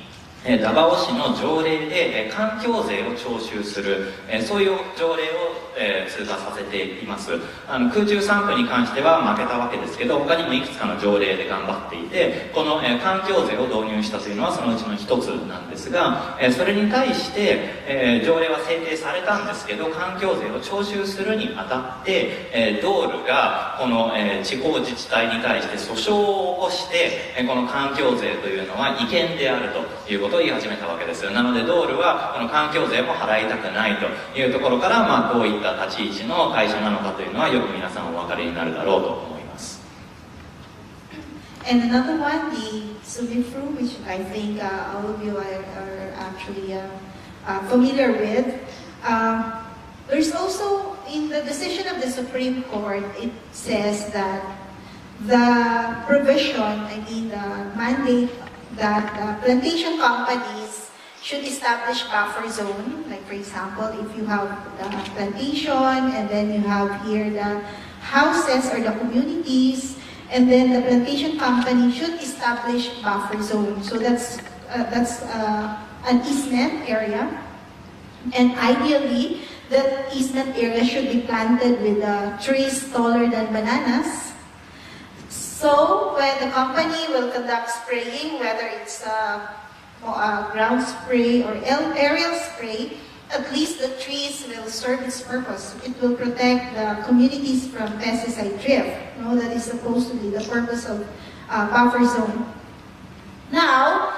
ダバオ市の条例で環境税を徴収する、そういう条例を通過させています。空中散布に関しては負けたわけですけど、他にもいくつかの条例で頑張っていて、この環境税を導入したというのはそのうちの一つなんですが、それに対して条例は制定されたんですけど、環境税を徴収するにあたってドールがこの地方自治体に対して訴訟を起こして、この環境税というのは違憲であるということを言い始めたわけです。なのでドールはこの環境税も払いたくないというところから、こういった立ち位置の会社なのかというのはよく皆さんお分かりになるだろうと思います。And another one, the Sumifru, which I think all of you are actually familiar with. There's also, in the decision of the Supreme Court, it says that the provision, the mandate that plantation companies should establish buffer zone. Like for example, if you have the plantation and then you have here the houses or the communities, and then the plantation company should establish buffer zone. So that's an easement area, and ideally that easement area should be planted with trees taller than bananas. So when the company will conduct spraying, whether it's ground spray or aerial spray, at least the trees will serve its purpose. It will protect the communities from pesticide drift. That is supposed to be the purpose of buffer zone. Now,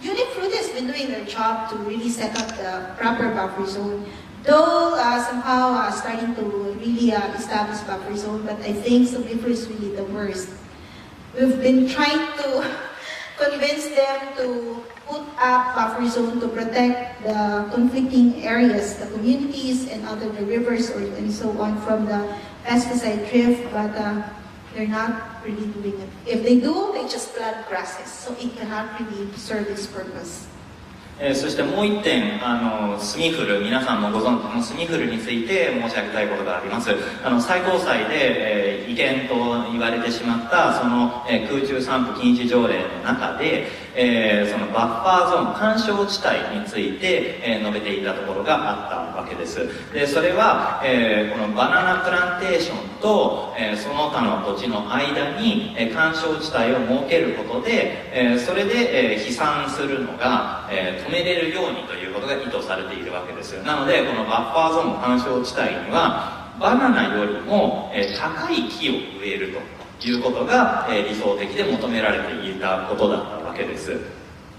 Unifruit has been doing their job to really set up the proper buffer zone. Though somehow starting to really establish buffer zone, but I think Unifruit is really the worst. We've been trying to convince them to put up buffer zone to protect the conflicting areas, the communities and other the rivers and so on from the pesticide drift, but they're not really doing it. If they do, they just plant grasses, so it cannot really serve its purpose. そしてもう一点、スミフル、皆さんもご存知のスミフルについて申し上げたいことがあります。最高裁で、違憲と言われてしまったその、空中散布禁止条例の中で、そのバッファーゾーン、緩衝地帯について、述べていたところがあったわけです。でそれは、このバナナプランテーションと、その他の土地の間に、緩衝地帯を設けることで、それで、飛散するのが、止めれるようにということが意図されているわけです。なのでこのバッファーゾーン緩衝地帯にはバナナよりも高い木を植えるということが理想的で求められていたことだったわけです。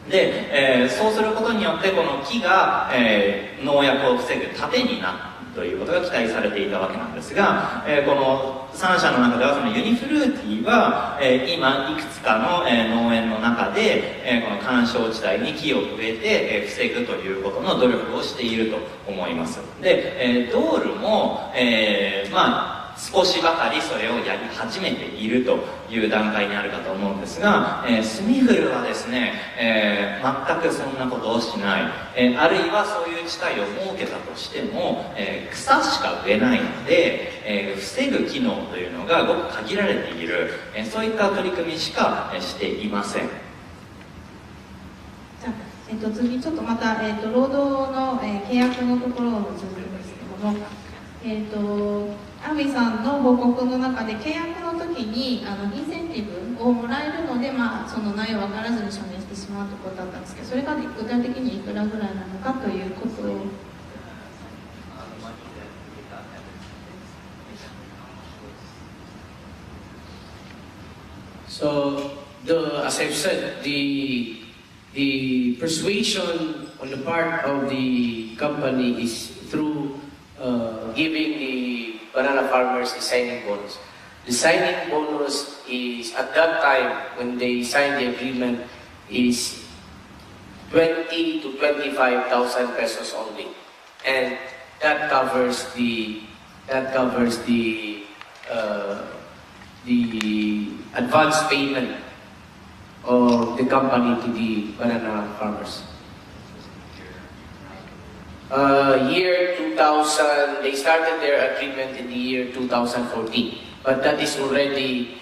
で、そうすることによってこの木が、農薬を防ぐ盾になるということが期待されていたわけなんですが、この3社の中ではそのユニフルーティーは、今いくつかの、農園の中で、この緩衝地帯に木を植えて、防ぐということの努力をしていると思います。で、ドールも、少しばかりそれをやり始めているという段階にあるかと思うんですが、スミフルはですね、全くそんなことをしない、あるいはそういう地帯を設けたとしても、草しか植えないので、防ぐ機能というのがごく限られている、そういった取り組みしかしていません。次ちょっとまた、労働の、契約のところを続くんですけども、アビさんの報告の中で契約の時にインセンティブをもらえるので、その内容分からずに署名してしまうということだったんですけど、それが具体的にいくらぐらいなのかということを。So, as I've said, the persuasion on the part of the company is through giving the banana farmers the signing bonus. The signing bonus is, at that time, when they signed the agreement, is 20 to 25,000 pesos only, and that covers the advance payment of the company to the banana farmers. Year 2000, they started their agreement in the year 2014, but that is already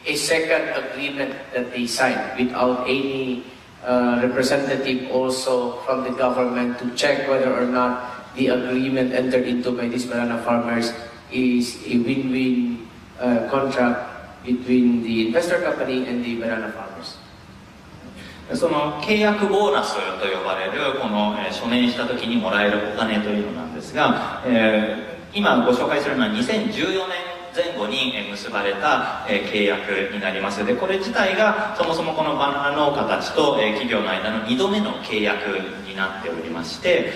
a second agreement that they signed without any representative also from the government to check whether or not the agreement entered into by these banana farmers is a win-win contract between the investor company and the banana farmers. その契約ボーナスと呼ばれるこの署名した時にもらえるお金というのなんですが、今ご紹介するのは2014年前後に結ばれた契約になります。で、これ自体がそもそもこのバナナ農家たちと企業の間の2度目の契約になっておりまして、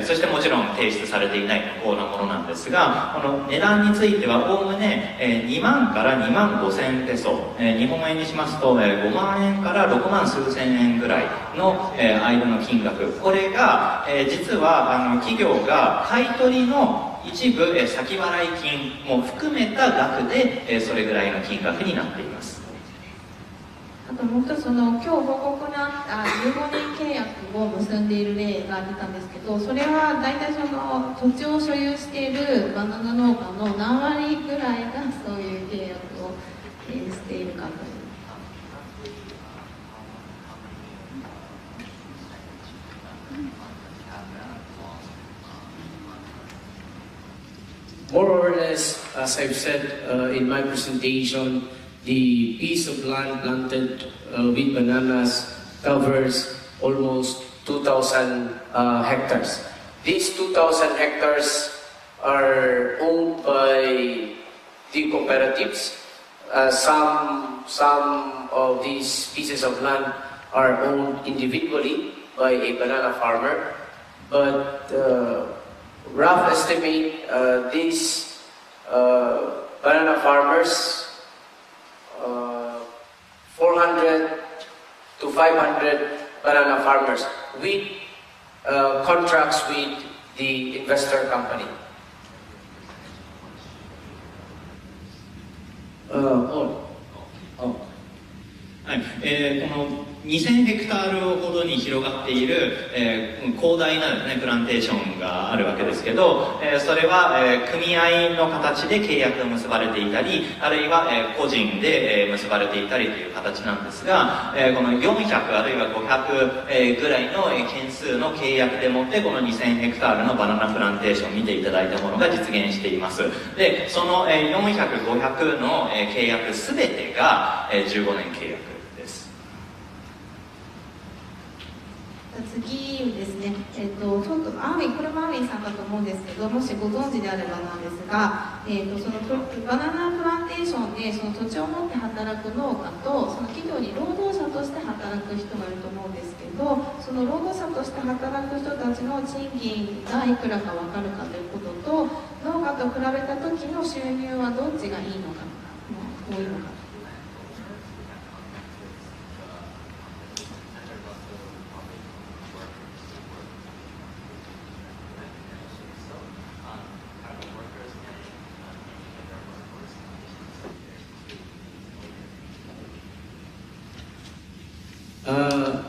そしてもちろん提出されていない無効なものなんですが、この値段についてはおおむね2万から2万5千ペソ、日本円にしますと5万円から6万数千円ぐらいの間の金額、これが実は企業が買い取りの一部先払い金も含めた額でそれぐらいの金額になっています。あともう一つ、今日報告にあった15年契約を結んでいる例が出たんですけど、それは大体その土地を所有しているバナナ農家の何割ぐらいがそういう契約をしているかという。More or less, as I've said in my presentation, the piece of land planted with bananas covers almost 2,000 hectares. These 2,000 hectares are owned by the cooperatives. Some of these pieces of land are owned individually by a banana farmer, but rough estimate, these banana farmers, 400 to 500 banana farmers with contracts with the investor company. Oh. はい、この2000ヘクタールほどに広がっている、広大な、プランテーションがあるわけですけど、それは、組合の形で契約が結ばれていたり、あるいは、個人で、結ばれていたりという形なんですが、この400あるいは500、ぐらいの件数の契約でもってこの2000ヘクタールのバナナプランテーションを見ていただいたものが実現しています。で、その、400、500の、契約すべてが、15年契約。次ですね、ちょっとこれもアーミンさんだと思うんですけど、もしご存知であればなんですが、そのバナナプランテーションでその土地を持って働く農家とその企業に労働者として働く人がいると思うんですけど、その労働者として働く人たちの賃金がいくらか分かるかということと、農家と比べた時の収入はどっちがいいのか、多いのか。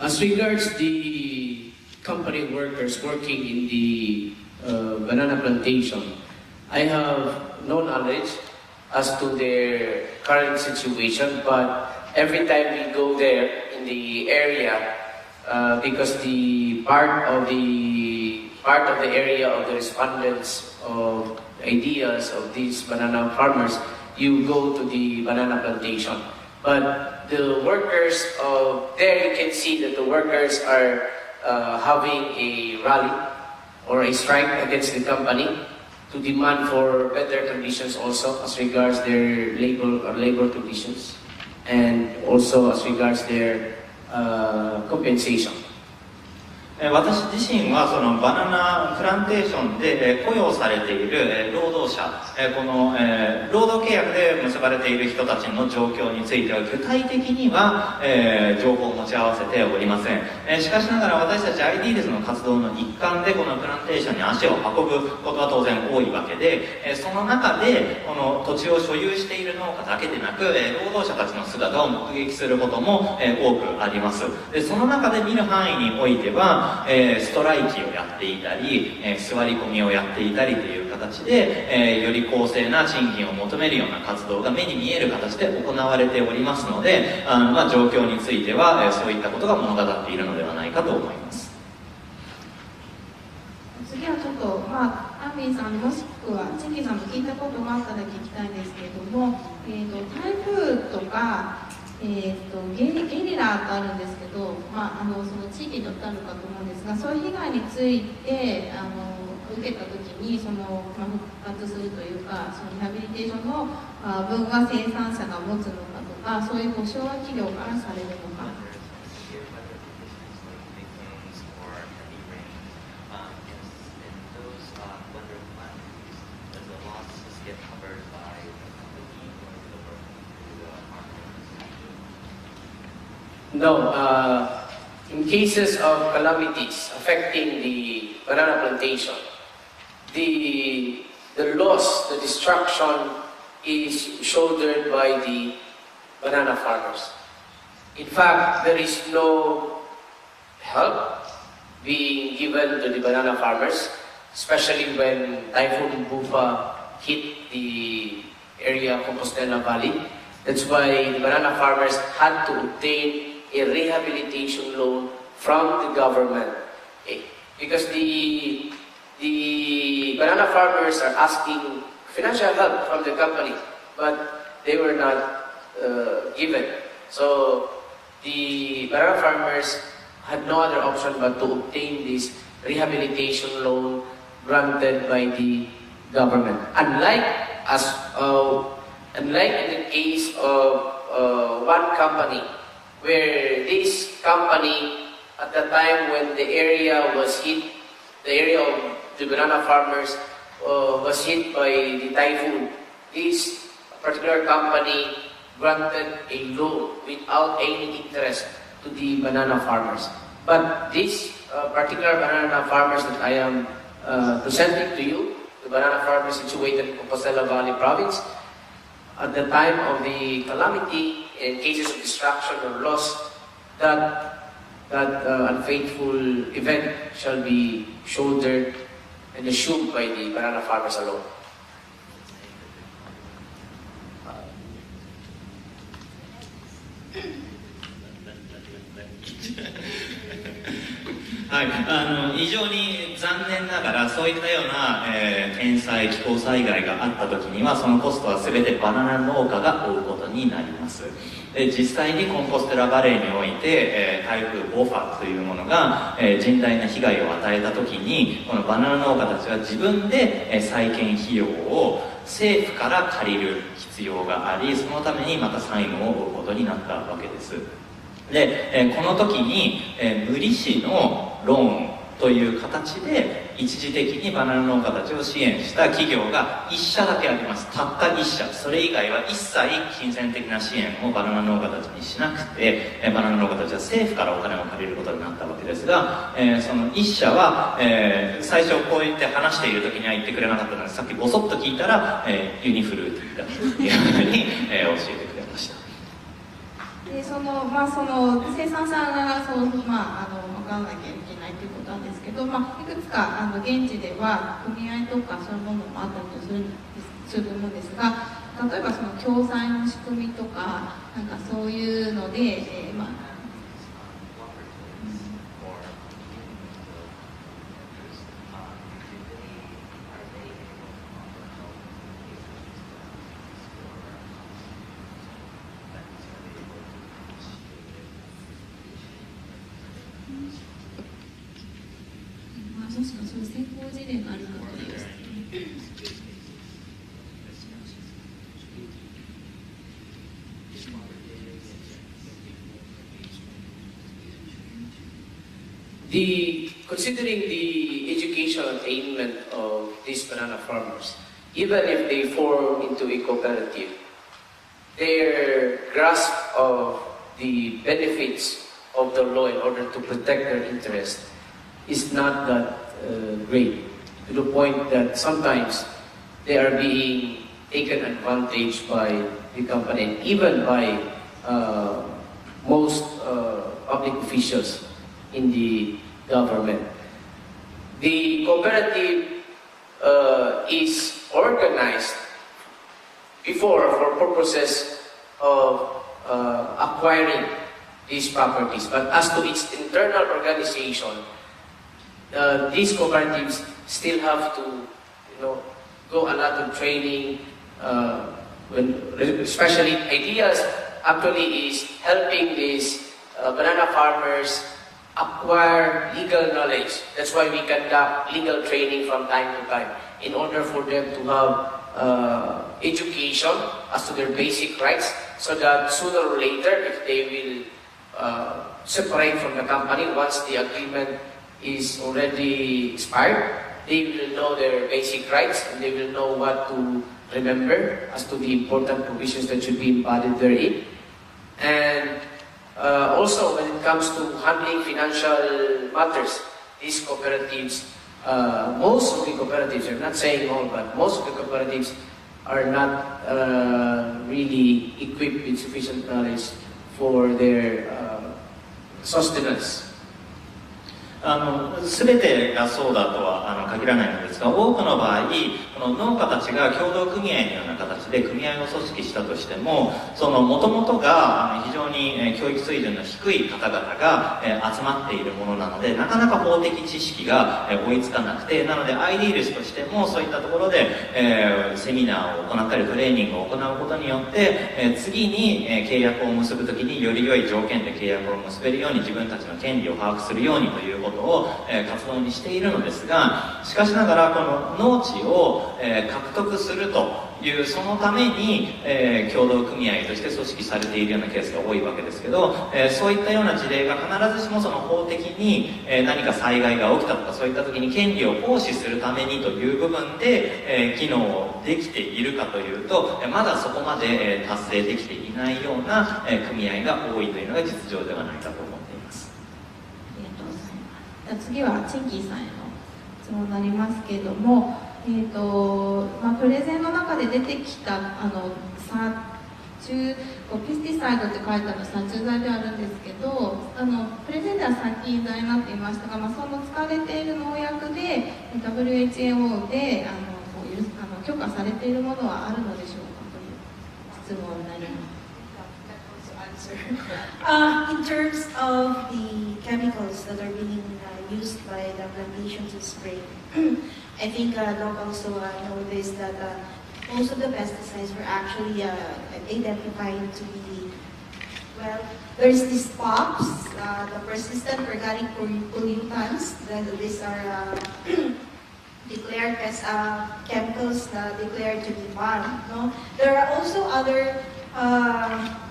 As regards the company workers working in the banana plantation, I have no knowledge as to their current situation, but every time we go there in the area, because the part of the area of the respondents of ideas of these banana farmers, you go to the banana plantation. But the workers there, you can see that the workers are having a rally or a strike against the company to demand for better conditions also as regards their labor conditions and also as regards their compensation. 私自身はそのバナナプランテーションで雇用されている労働者、この労働契約で結ばれている人たちの状況については具体的には情報を持ち合わせておりません。しかしながら私たち ID レスの活動の一環でこのプランテーションに足を運ぶことは当然多いわけで、その中でこの土地を所有している農家だけでなく労働者たちの姿を目撃することも多くあります。でその中で見る範囲においてはストライキをやっていたり、座り込みをやっていたりという形で、より公正な賃金を求めるような活動が目に見える形で行われておりますので、状況については、そういったことが物語っているのではないかと思います。次はちょっと、アンビンさんもしくはチンキさんも聞いたことがあったら聞きたいんですけれども、台風とかゲリラとあるんですけど、その地域によってあるかと思うんですが、そういう被害について受けたときに復活するというか、そのリハビリテーションの分は生産者が持つのかとか、そういう保証は企業からされるのか。No, in cases of calamities affecting the banana plantation, the loss, the destruction is shouldered by the banana farmers. In fact, there is no help being given to the banana farmers, especially when Typhoon Bufa hit the area of Compostela Valley. That's why the banana farmers had to obtain a rehabilitation loan from the government. Okay? Because the banana farmers are asking financial help from the company, but they were not given. So the banana farmers had no other option but to obtain this rehabilitation loan granted by the government. Unlike in the case of one company, where this company, at the time when the area was hit, the area of the banana farmers was hit by the typhoon, this particular company granted a loan without any interest to the banana farmers. But this particular banana farmers that I am presenting to you, the banana farmers situated in Compostela Valley province, at the time of the calamity, in cases of destruction or loss, that unfaithful event shall be shouldered and assumed by the banana farmers alone. はい、非常に残念ながらそういったような、天災気候災害があった時にはそのコストは全てバナナ農家が負うことになります。で実際にコンポステラバレーにおいて、台風ボファというものが、甚大な被害を与えた時にこのバナナ農家たちは自分で、再建費用を政府から借りる必要があり、そのためにまた債務を負うことになったわけです。で、この時に、無利子のローンという形で一時的にバナナ農家たちを支援した企業が1社だけあります。たった1社。それ以外は一切金銭的な支援をバナナ農家たちにしなくて、バナナ農家たちは政府からお金を借りることになったわけですが、その1社は、最初こう言って話している時には言ってくれなかったので、さっきボソッと聞いたら、ユニフルーティーだというふうに、教えてくれました。でその生産者が分からなきゃいけないということなんですけど、いくつか現地では組合とかそういうものもあったりすると思うんですが、例えばその共済の仕組みとかそういうので、もしくはそういう先行事例があるかというですね。Considering the educational attainment of these banana farmers, even if they form into a cooperative, their grasp of the benefits of the law in order to protect their interest is not that great, to the point that sometimes they are being taken advantage by the company and even by most public officials in the government. The cooperative is organized before for purposes of acquiring these properties, but as to its internal organization, these cooperatives still have to, go a lot of training. Especially ideas actually is helping these banana farmers acquire legal knowledge. That's why we conduct legal training from time to time in order for them to have education as to their basic rights, so that sooner or later, if they will separate from the company once the agreement is already expired, they will know their basic rights and they will know what to remember as to the important provisions that should be embodied therein. And also, when it comes to handling financial matters, these cooperatives, most of the cooperatives, I'm not saying all, but most of the cooperatives are not really equipped with sufficient knowledge for their sustenance. 全てがそうだとは限らないのですが、多くの場合、この農家たちが協同組合のような形で組合を組織したとしても、その元々が非常に教育水準の低い方々が集まっているものなので、なかなか法的知識が追いつかなくて、なので ID レスとしてもそういったところでセミナーを行ったりトレーニングを行うことによって、次に契約を結ぶときにより良い条件で契約を結べるように自分たちの権利を把握するようにということを活動にしているのですが、しかしながらこの農地を獲得するというそのために協同組合として組織されているようなケースが多いわけですけど、そういったような事例が必ずしもその法的に何か災害が起きたとか、そういった時に権利を行使するためにという部分で機能できているかというと、まだそこまで達成できていないような組合が多いというのが実情ではないかと思っています。ありがとうございます。次はチンキーさんへの質問になりますけれども、プレゼンの中で出てきたペスティサイドって書いてある殺虫剤であるんですけど、プレゼンでは殺菌剤になっていましたが、その使われている農薬で WHO で許可されているものはあるのでしょうかという質問になります。In terms of the chemicals that are being used by the plantation to spray, I think Doc also noticed that most of the pesticides were actually identified to be, well, there's these POPs, the persistent organic pollutants, these are declared as chemicals declared to be banned. No? There are also other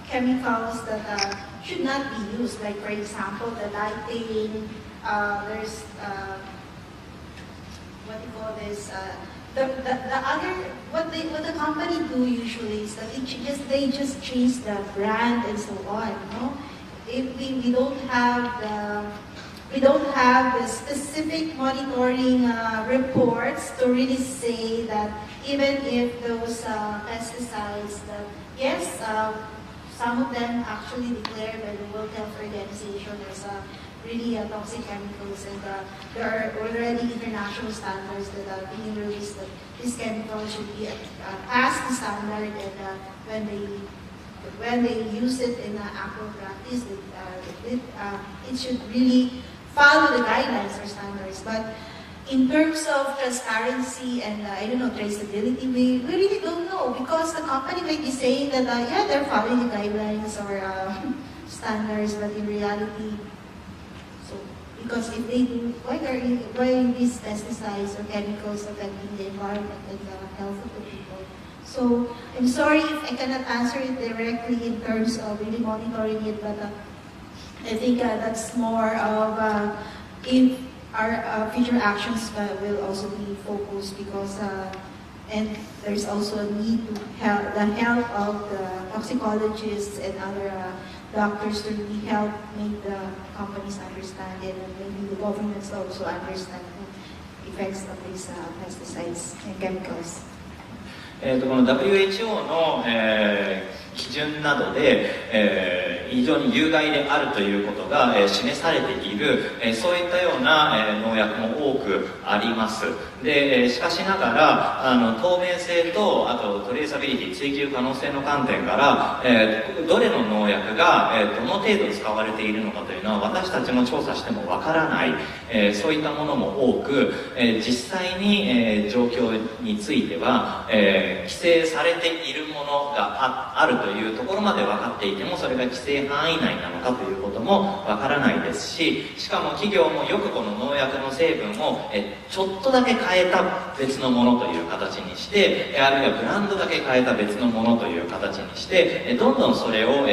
chemicals that should not be used, like for example the lighting, there's what do you call this, the other, what the company do usually is that they just change the brand and so on. No? If we don't have the specific monitoring reports to really say that even if those pesticides, yes, some of them actually declared by the World Health Organization as really toxic chemicals, and there are already international standards that are being released that these chemicals should be past the standard, and when they use it in actual practice, it should really follow the guidelines or standards. But in terms of transparency and traceability, we really don't know, because the company might be saying that yeah, they're following the guidelines or standards, but in reality, so because if they do, why are these pesticides or chemicals affecting the environment and the health of the people? So I'm sorry if I cannot answer it directly in terms of really monitoring it, but I think that's more of if our future actions will also be focused because and there's also a need to help the help of the toxicologists and other doctors to really help make the companies understand it, and maybe the governments also understand the effects of these pesticides and chemicals. この WHO の、基準などで、非常に有害であるということが、示されている、そういったような、農薬も多くあります。で、しかしながら透明性とあとトレーサビリティ追求可能性の観点から、どれの農薬が、どの程度使われているのかというのは私たちも調査してもわからない、そういったものも多く、実際に、状況については、規制されているものがあるというところまで分かっていてもそれが規制範囲内なのかということも分からないですし、しかも企業もよくこの農薬の成分をちょっとだけ変えた別のものという形にして、あるいはブランドだけ変えた別のものという形にしてどんどんそれを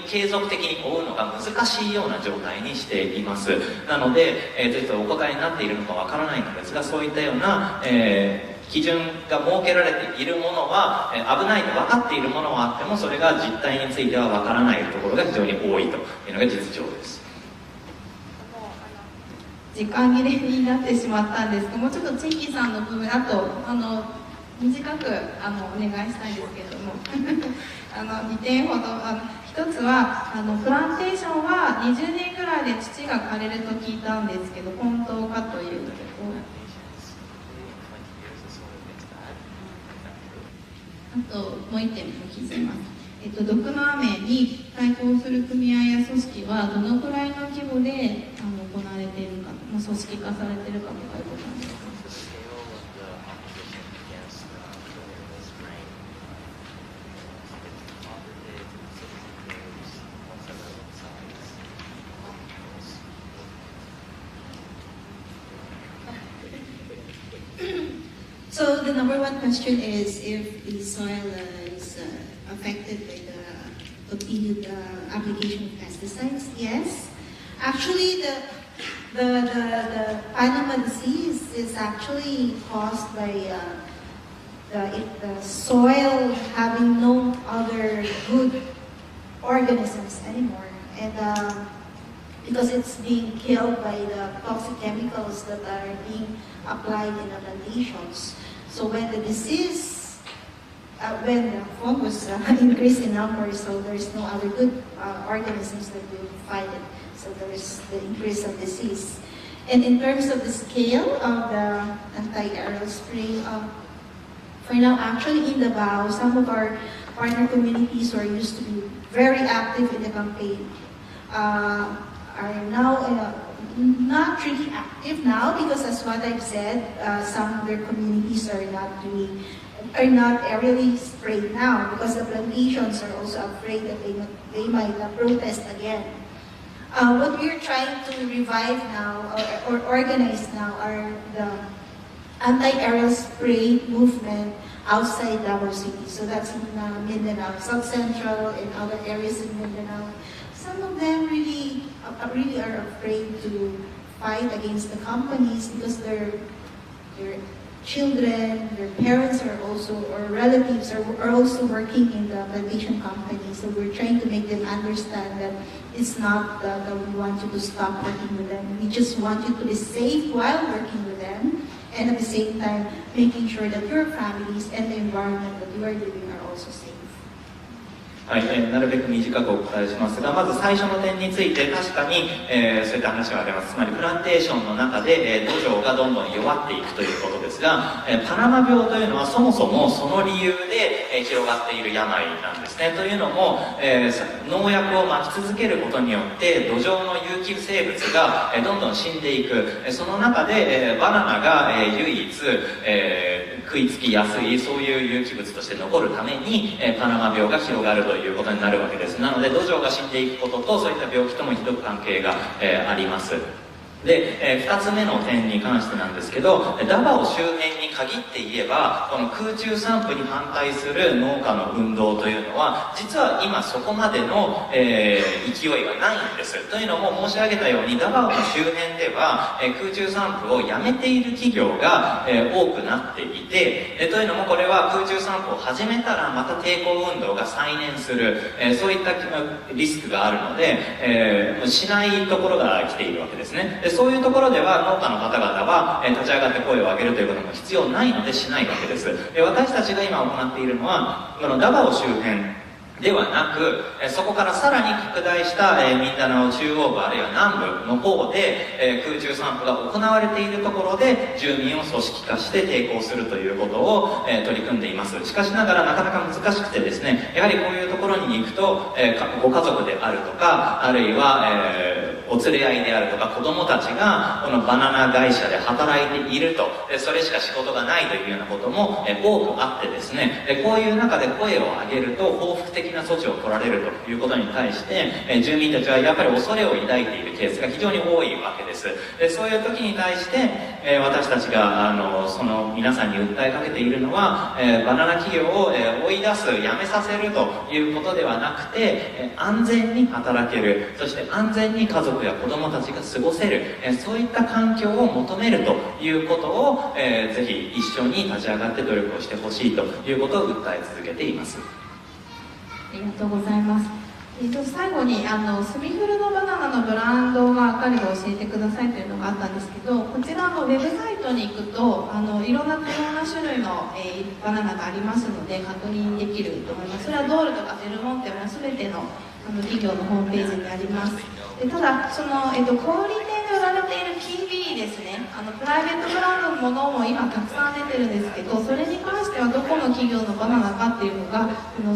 継続的に追うのが難しいような状態にしています。なので、ちょっとお答えになっているのか分からないのですが、そういったような、基準が設けられているものは危ないと分かっているものはあってもそれが実態については分からないところが非常に多いというのが実情です。時間切れになってしまったんですが、もうちょっとチェッキーさんの部分あと短くお願いしたいんですけれども2点ほど一つはプランテーションは20年ぐらいで土が枯れると聞いたんですけど本当かというところ、あともう1点聞いています。毒の雨に対抗する組合や組織はどのくらいの規模で行われているか、組織化されているかということなんですか。So the number one question is if the soil is affected by the continued application of pesticides. Yes, actually the Panama disease is actually caused by the soil having no other good organisms anymore, and because it's being killed by the toxic chemicals that are being applied in the plantations. So when the disease, when the fungus increase in numbers, so there's no other good organisms that will fight it. So there is the increase of disease. And in terms of the scale of the anti-aerial spray, for now, actually in Davao, some of our partner communities who are used to be very active in the campaign are now not really active now because, as what I've said, some of their communities are not aerially sprayed now because the plantations are also afraid that they might protest again. What we're trying to revive now or organize now are the anti-aerial spray movement outside Davao City. So that's in Mindanao, South Central, and other areas in Mindanao. Some of them really are afraid to fight against the companies because their children, their parents are also, or relatives are also working in the plantation company. So we're trying to make them understand that it's not that we want you to stop working with them. We just want you to be safe while working with them, and at the same time making sure that your families and the environment that you are living are also safe. はい、なるべく短くお答えしますが、まず最初の点について確かに、そういった話があります。つまりプランテーションの中で、土壌がどんどん弱っていくということですが、パナマ病というのはそもそもその理由で、広がっている病なんですね。というのも、農薬をまき続けることによって土壌の有機生物が、どんどん死んでいく。その中で、バナナが、唯一、食いつきやすいそういう有機物として残るために、パナマ病が広がるということになるわけです。なので土壌が死んでいくこととそういった病気ともひどく関係が、あります。で、2つ目の点に関してなんですけど、ダバオ周辺に限って言えば、この空中散布に反対する農家の運動というのは、実は今そこまでの、勢いがないんです。というのも申し上げたように、ダバオの周辺では、空中散布をやめている企業が、多くなっていて、というのもこれは空中散布を始めたらまた抵抗運動が再燃する、そういったリスクがあるので、しないところが来ているわけですね。でそういうところでは農家の方々は、立ち上がって声を上げるということも必要ないのでしないわけです。私たちが今行っているのは、このダバオ周辺ではなく、そこからさらに拡大した、ミンダナオ中央部あるいは南部の方で、空中散布が行われているところで住民を組織化して抵抗するということを、取り組んでいます。しかしながらなかなか難しくてですね、やはりこういうところに行くと、ご家族であるとか、あるいは、お連れ合いであるとか、子供たちがこのバナナ会社で働いていると、それしか仕事がないというようなことも多くあってですね、こういう中で声を上げると報復的な措置を取られるということに対して、住民たちはやっぱり恐れを抱いているケースが非常に多いわけです。そういう時に対して、私たちがその皆さんに訴えかけているのは、バナナ企業を追い出す、やめさせるということではなくて、安全に働ける、そして安全に家族や子供たちが過ごせる、そういった環境を求めるということを、ぜひ一緒に立ち上がって努力をしてほしいということを訴え続けています。ありがとうございます。最後にスミフルのバナナのブランドが彼が教えてくださいというのがあったんですけど、こちらのウェブサイトに行くといろんな多様な種類の、バナナがありますので確認できると思います。それはドールとかデルモンテも全ての企業のホームページにあります。でただその、小売店で売られている PB ですね、プライベートブランドのものも今たくさん出てるんですけど、それに関してはどこの企業のバナナかっていうのが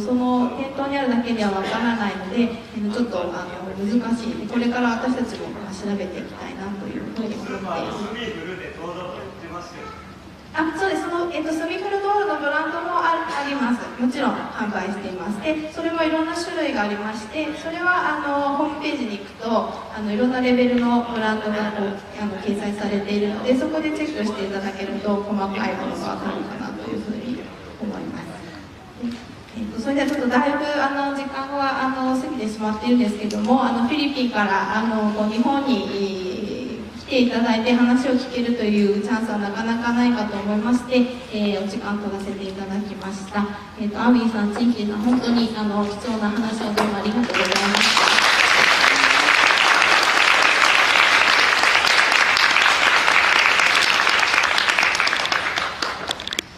その店頭にあるだけではわからないので、ちょっと難しい。これから私たちも調べていきたいなというふうに思っています。そうです。スミフルドールのブランドもあります。もちろん販売しています。で、それもいろんな種類がありまして、それはホームページに行くといろんなレベルのブランドが掲載されているので、そこでチェックしていただけると細かいものがわかるかなというふうに思います。それではちょっとだいぶ時間は過ぎてしまっているんですけども、フィリピンから日本に来ていただいて話を聞けるというチャンスはなかなかないかと思いまして、お時間取らせていただきました。アミーさん、チンキーさん、本当に貴重な話をどうもありがとうございました。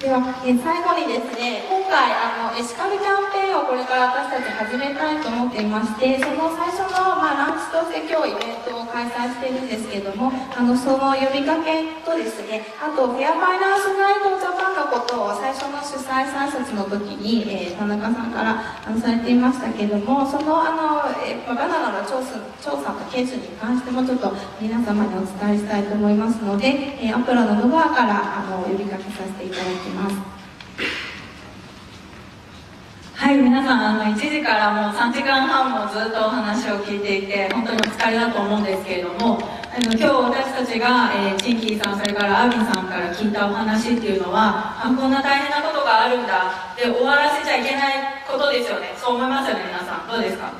では、最後にですね、今回エシカルキャンペーンをこれから私たち始めたいと思っていまして、その最初の、ランチとして今日イベントを開催しているんですけども、その呼びかけとですね、あとフェアファイナンスナイトジャパンのことを最初の主催挨拶の時に、田中さんからされていましたけども、そのバナナの調査とケースに関してもちょっと皆様にお伝えしたいと思いますので、アプラの野川から呼びかけさせていただきます。はい、皆さん1時からもう3時間半もずっとお話を聞いていて本当にお疲れだと思うんですけれども、今日私たちが、チンキーさんそれからアービンさんから聞いたお話っていうのは、こんな大変なことがあるんだで終わらせちゃいけないことですよね。そう思いますよね。皆さんどうですか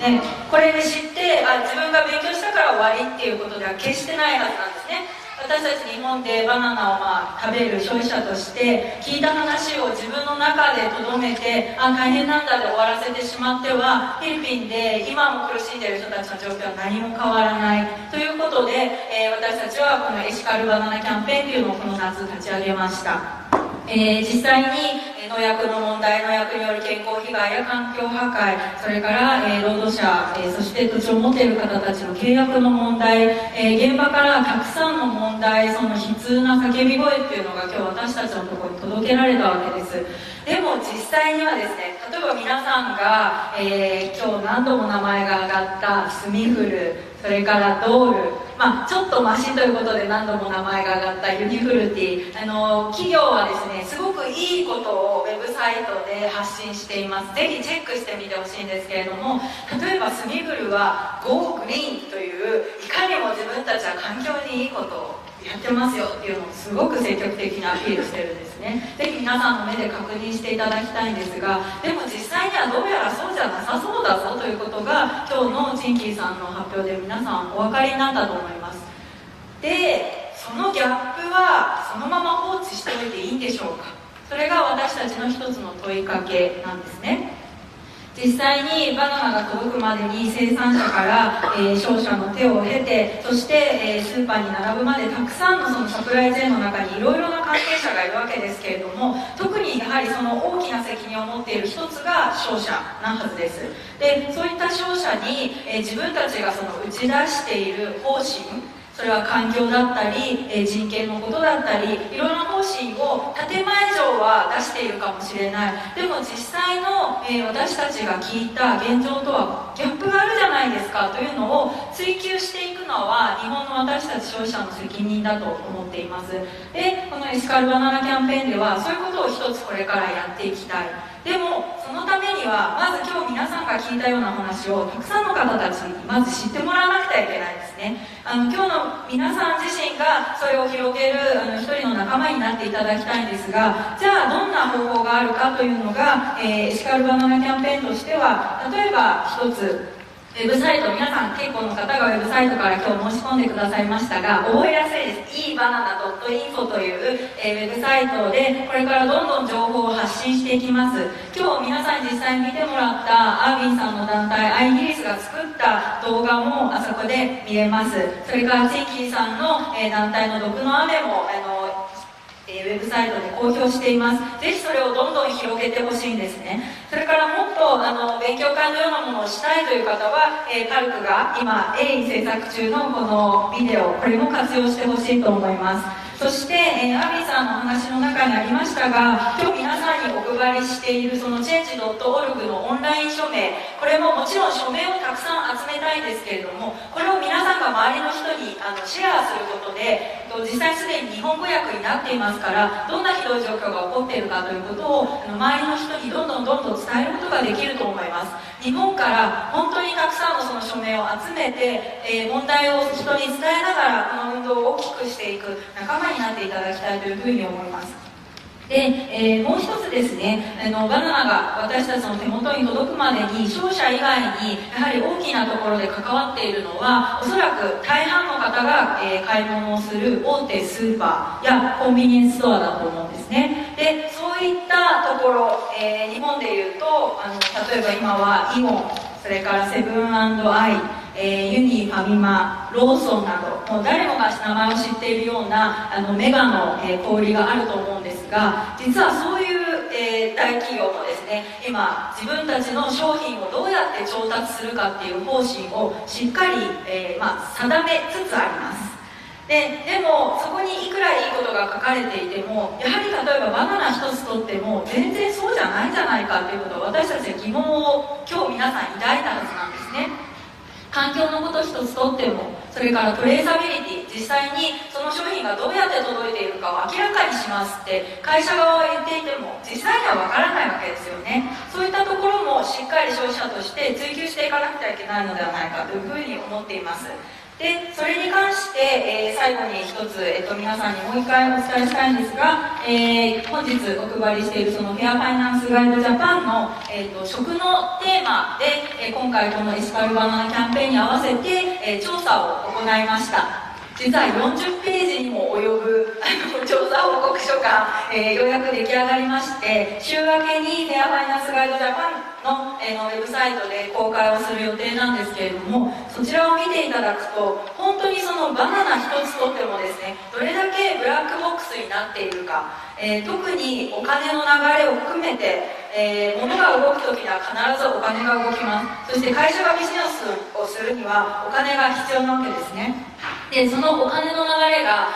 ね。これで知って自分が勉強したから終わりっていうことでは決してないはずなんですね。私たち日本でバナナを食べる消費者として聞いた話を自分の中で留めて大変なんだで終わらせてしまっては、フィリピンで今も苦しんでいる人たちの状況は何も変わらないということで、私たちはこのエシカルバナナキャンペーンというのをこの夏立ち上げました。実際に農薬の問題、農薬による健康被害や環境破壊、それから、労働者、そして土地を持っている方たちの契約の問題、現場からたくさんの問題、その悲痛な叫び声っていうのが今日私たちのところに届けられたわけです。でも実際にはですね、例えば皆さんが、今日何度も名前が挙がったスミフル、それからドール、ちょっとマシということで何度も名前が挙がったユニフルティ、企業はですね、すごくいいことをウェブサイトで発信しています。ぜひチェックしてみてほしいんですけれども、例えばスミフルは Go Green といういかにも自分たたちは環境にいいことをやってますよっていうのをすごく積極的にアピールしてるんですね。ぜひ皆さんの目で確認していただきたいんですが、でも実際にはどうやらそうじゃなさそうだぞということが今日のチンキーさんの発表で皆さんお分かりになったと思います。で、そのギャップはそのまま放置しておいていいんでしょうか。それが私たちの一つの問いかけなんですね。実際にバナナが届くまでに生産者から、商社の手を経て、そして、スーパーに並ぶまでたくさんのそのサプライチェーンの中にいろいろな関係者がいるわけですけれども、特にやはりその大きな責任を持っている一つが商社なはずです。で、そういった商社に、自分たちがその打ち出している方針、それは環境だったり、人権のことだったり、いろんな方針を建前上は出しているかもしれない。でも実際の、私たちが聞いた現状とはギャップがあるじゃないですかというのを追求していくのは日本の私たち消費者の責任だと思っています。で、このエシカルバナナキャンペーンではそういうことを一つこれからやっていきたい。でもそのためにはまず今日皆さんが聞いたような話をたくさんの方たちにまず知ってもらわなくてはいけないですね。今日の皆さん自身がそれを広げる一人の仲間になっていただきたいんですが、じゃあどんな方法があるかというのが、エシカルバナナキャンペーンとしては、例えば一つウェブサイト、皆さん結構の方がウェブサイトから今日申し込んでくださいましたが、覚えやすいです。ibanana.info という、ウェブサイトでこれからどんどん情報を発信していきます。今日皆さんに実際に見てもらったアービンさんの団体アイギリスが作った動画もあそこで見れます。それからチンキーさんの、団体の毒の雨もウェブサイトで公表しています。ぜひそれをどんどん広げてほしいんですね。それからもっと勉強会のようなものをしたいという方は、パルクが今鋭意制作中のこのビデオ、これも活用してほしいと思います。そして、アービーさんの話の中にありましたが、今日皆さんにお配りしているその change.org のオンライン署名、これももちろん署名をたくさん集めたいんですけれども、これを皆さんが周りの人にシェアすることで、実際すでに日本語訳になっていますから、どんなひどい状況が起こっているかということを周りの人にどんどん伝えることができると思います。日本から本当にたくさんのその署名を集めて、問題を人に伝えながらこの運動を大きくしていく仲間になっていただきたいというふうに思います。で、もう一つですね、バナナが私たちの手元に届くまでに商社以外にやはり大きなところで関わっているのは、おそらく大半の方が、買い物をする大手スーパーやコンビニエンスストアだと思うんですね。で、そういったところ、日本でいうと例えば今はイオン、それからセブン&アイ、ユニ、ファミマ、ローソンなど、もう誰もが名前を知っているようなメガの、小売があると思うんですが、実はそういう、大企業もですね、今自分たちの商品をどうやって調達するかっていう方針をしっかり、定めつつあります。でもそこにいくらいいことが書かれていても、やはり例えばバナナ一つとっても全然そうじゃないんじゃないかということを私たちは疑問を今日皆さん抱いたはずなんですね。環境のこと一つとっても、それからトレーサビリティ、実際にその商品がどうやって届いているかを明らかにしますって会社側は言っていても実際にはわからないわけですよね。そういったところもしっかり消費者として追求していかなくてはいけないのではないかというふうに思っています。で、それに関して、最後に一つ、皆さんにもう一回お伝えしたいんですが、本日お配りしているそのフェアファイナンスガイドジャパンの、食のテーマで、今回このエシカルバナナキャンペーンに合わせて、調査を行いました。実は40ページにも及ぶ調査報告書が、ようやく出来上がりまして、週明けにフェアファイナンスガイドジャパンの、ウェブサイトで公開をする予定なんですけれども、そちらを見ていただくと本当にそのバナナ一つとってもですね、どれだけブラックボックスになっているか、特にお金の流れを含めて、物が動くときには必ずお金が動きます。そして会社がビジネスをするにはお金が必要なわけですね。で、そのお金の流れが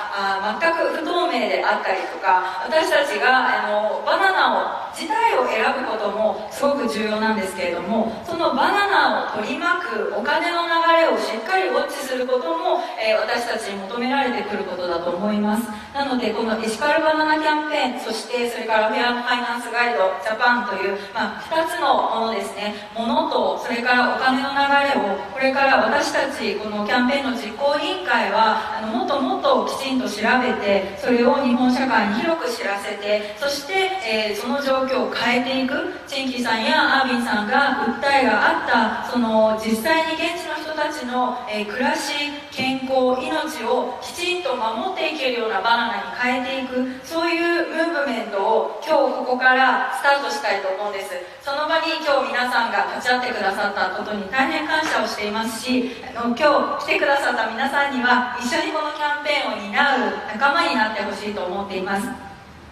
全く不透明であったりとか、私たちがバナナ自体を選ぶこともすごく重要なんですけれども、そのバナナを取り巻くお金の流れをしっかりウォッチすすることも、私たちに求められてくることだと思います。なのでこのエシカルバナナキャンペーン、そしてそれからフェアファイナンスガイドジャパンという、2つのものですね、ものとそれからお金の流れを、これから私たちこのキャンペーンの実行委員会はもっともっときちんと調べて、それを日本社会に広く知らせて、そして、その状況を変えていく。チンキーさんやアービンさんが訴えがあったその実際に現地の人たちの、暮らし、健康、命をきちんと守っていけるようなバナナに変えていく、そういうムーブメントを今日ここからスタートしたいと思うんです。その場に今日皆さんが立ち会ってくださったことに大変感謝をしていますし、今日来てくださった皆さんには一緒にこのキャンペーンを担う仲間になってほしいと思っています。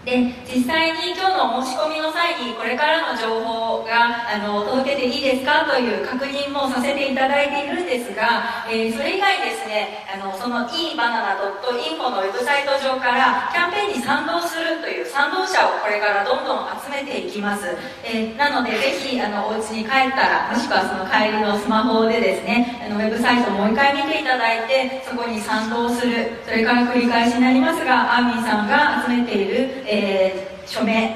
で、実際に今日の申し込みの際にこれからの情報が届けていいですかという確認もさせていただいているんですが、それ以外ですね、その ebanana.info のウェブサイト上からキャンペーンに賛同するという賛同者をこれからどんどん集めていきます。なのでぜひお家に帰ったら、もしくはその帰りのスマホでですね、ウェブサイトもう一回見ていただいて、そこに賛同する。それから繰り返しになりますが、アーミンさんが集めている署名、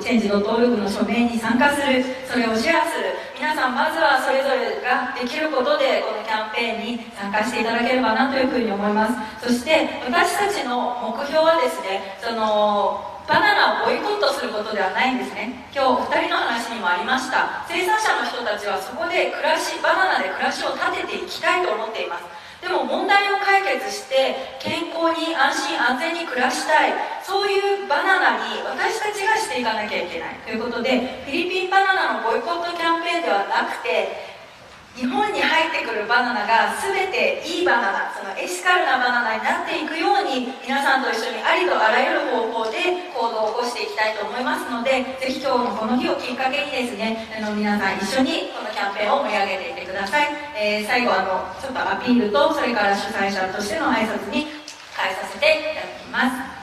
チェンジ.org の署名に参加する、それをシェアする。皆さんまずはそれぞれができることでこのキャンペーンに参加していただければなというふうに思います。そして私たちの目標はですね、バナナをボイコットすることではないんですね。今日2人の話にもありました。生産者の人たちはそこでバナナで暮らしを立てていきたいと思っています。でも問題を解決して健康に安心安全に暮らしたい、そういうバナナに私たちがしていかなきゃいけないということで、フィリピンバナナのボイコットキャンペーンではなくて、日本に入ってくるバナナが全ていいバナナ、そのエシカルなバナナになっていくように、皆さんと一緒にありとあらゆる方法で行動を起こしていきたいと思いますので、ぜひ今日のこの日をきっかけにですね、皆さん一緒にこのキャンペーンを盛り上げていってください。最後ちょっとアピールと、それから主催者としての挨拶に変えさせていただきます。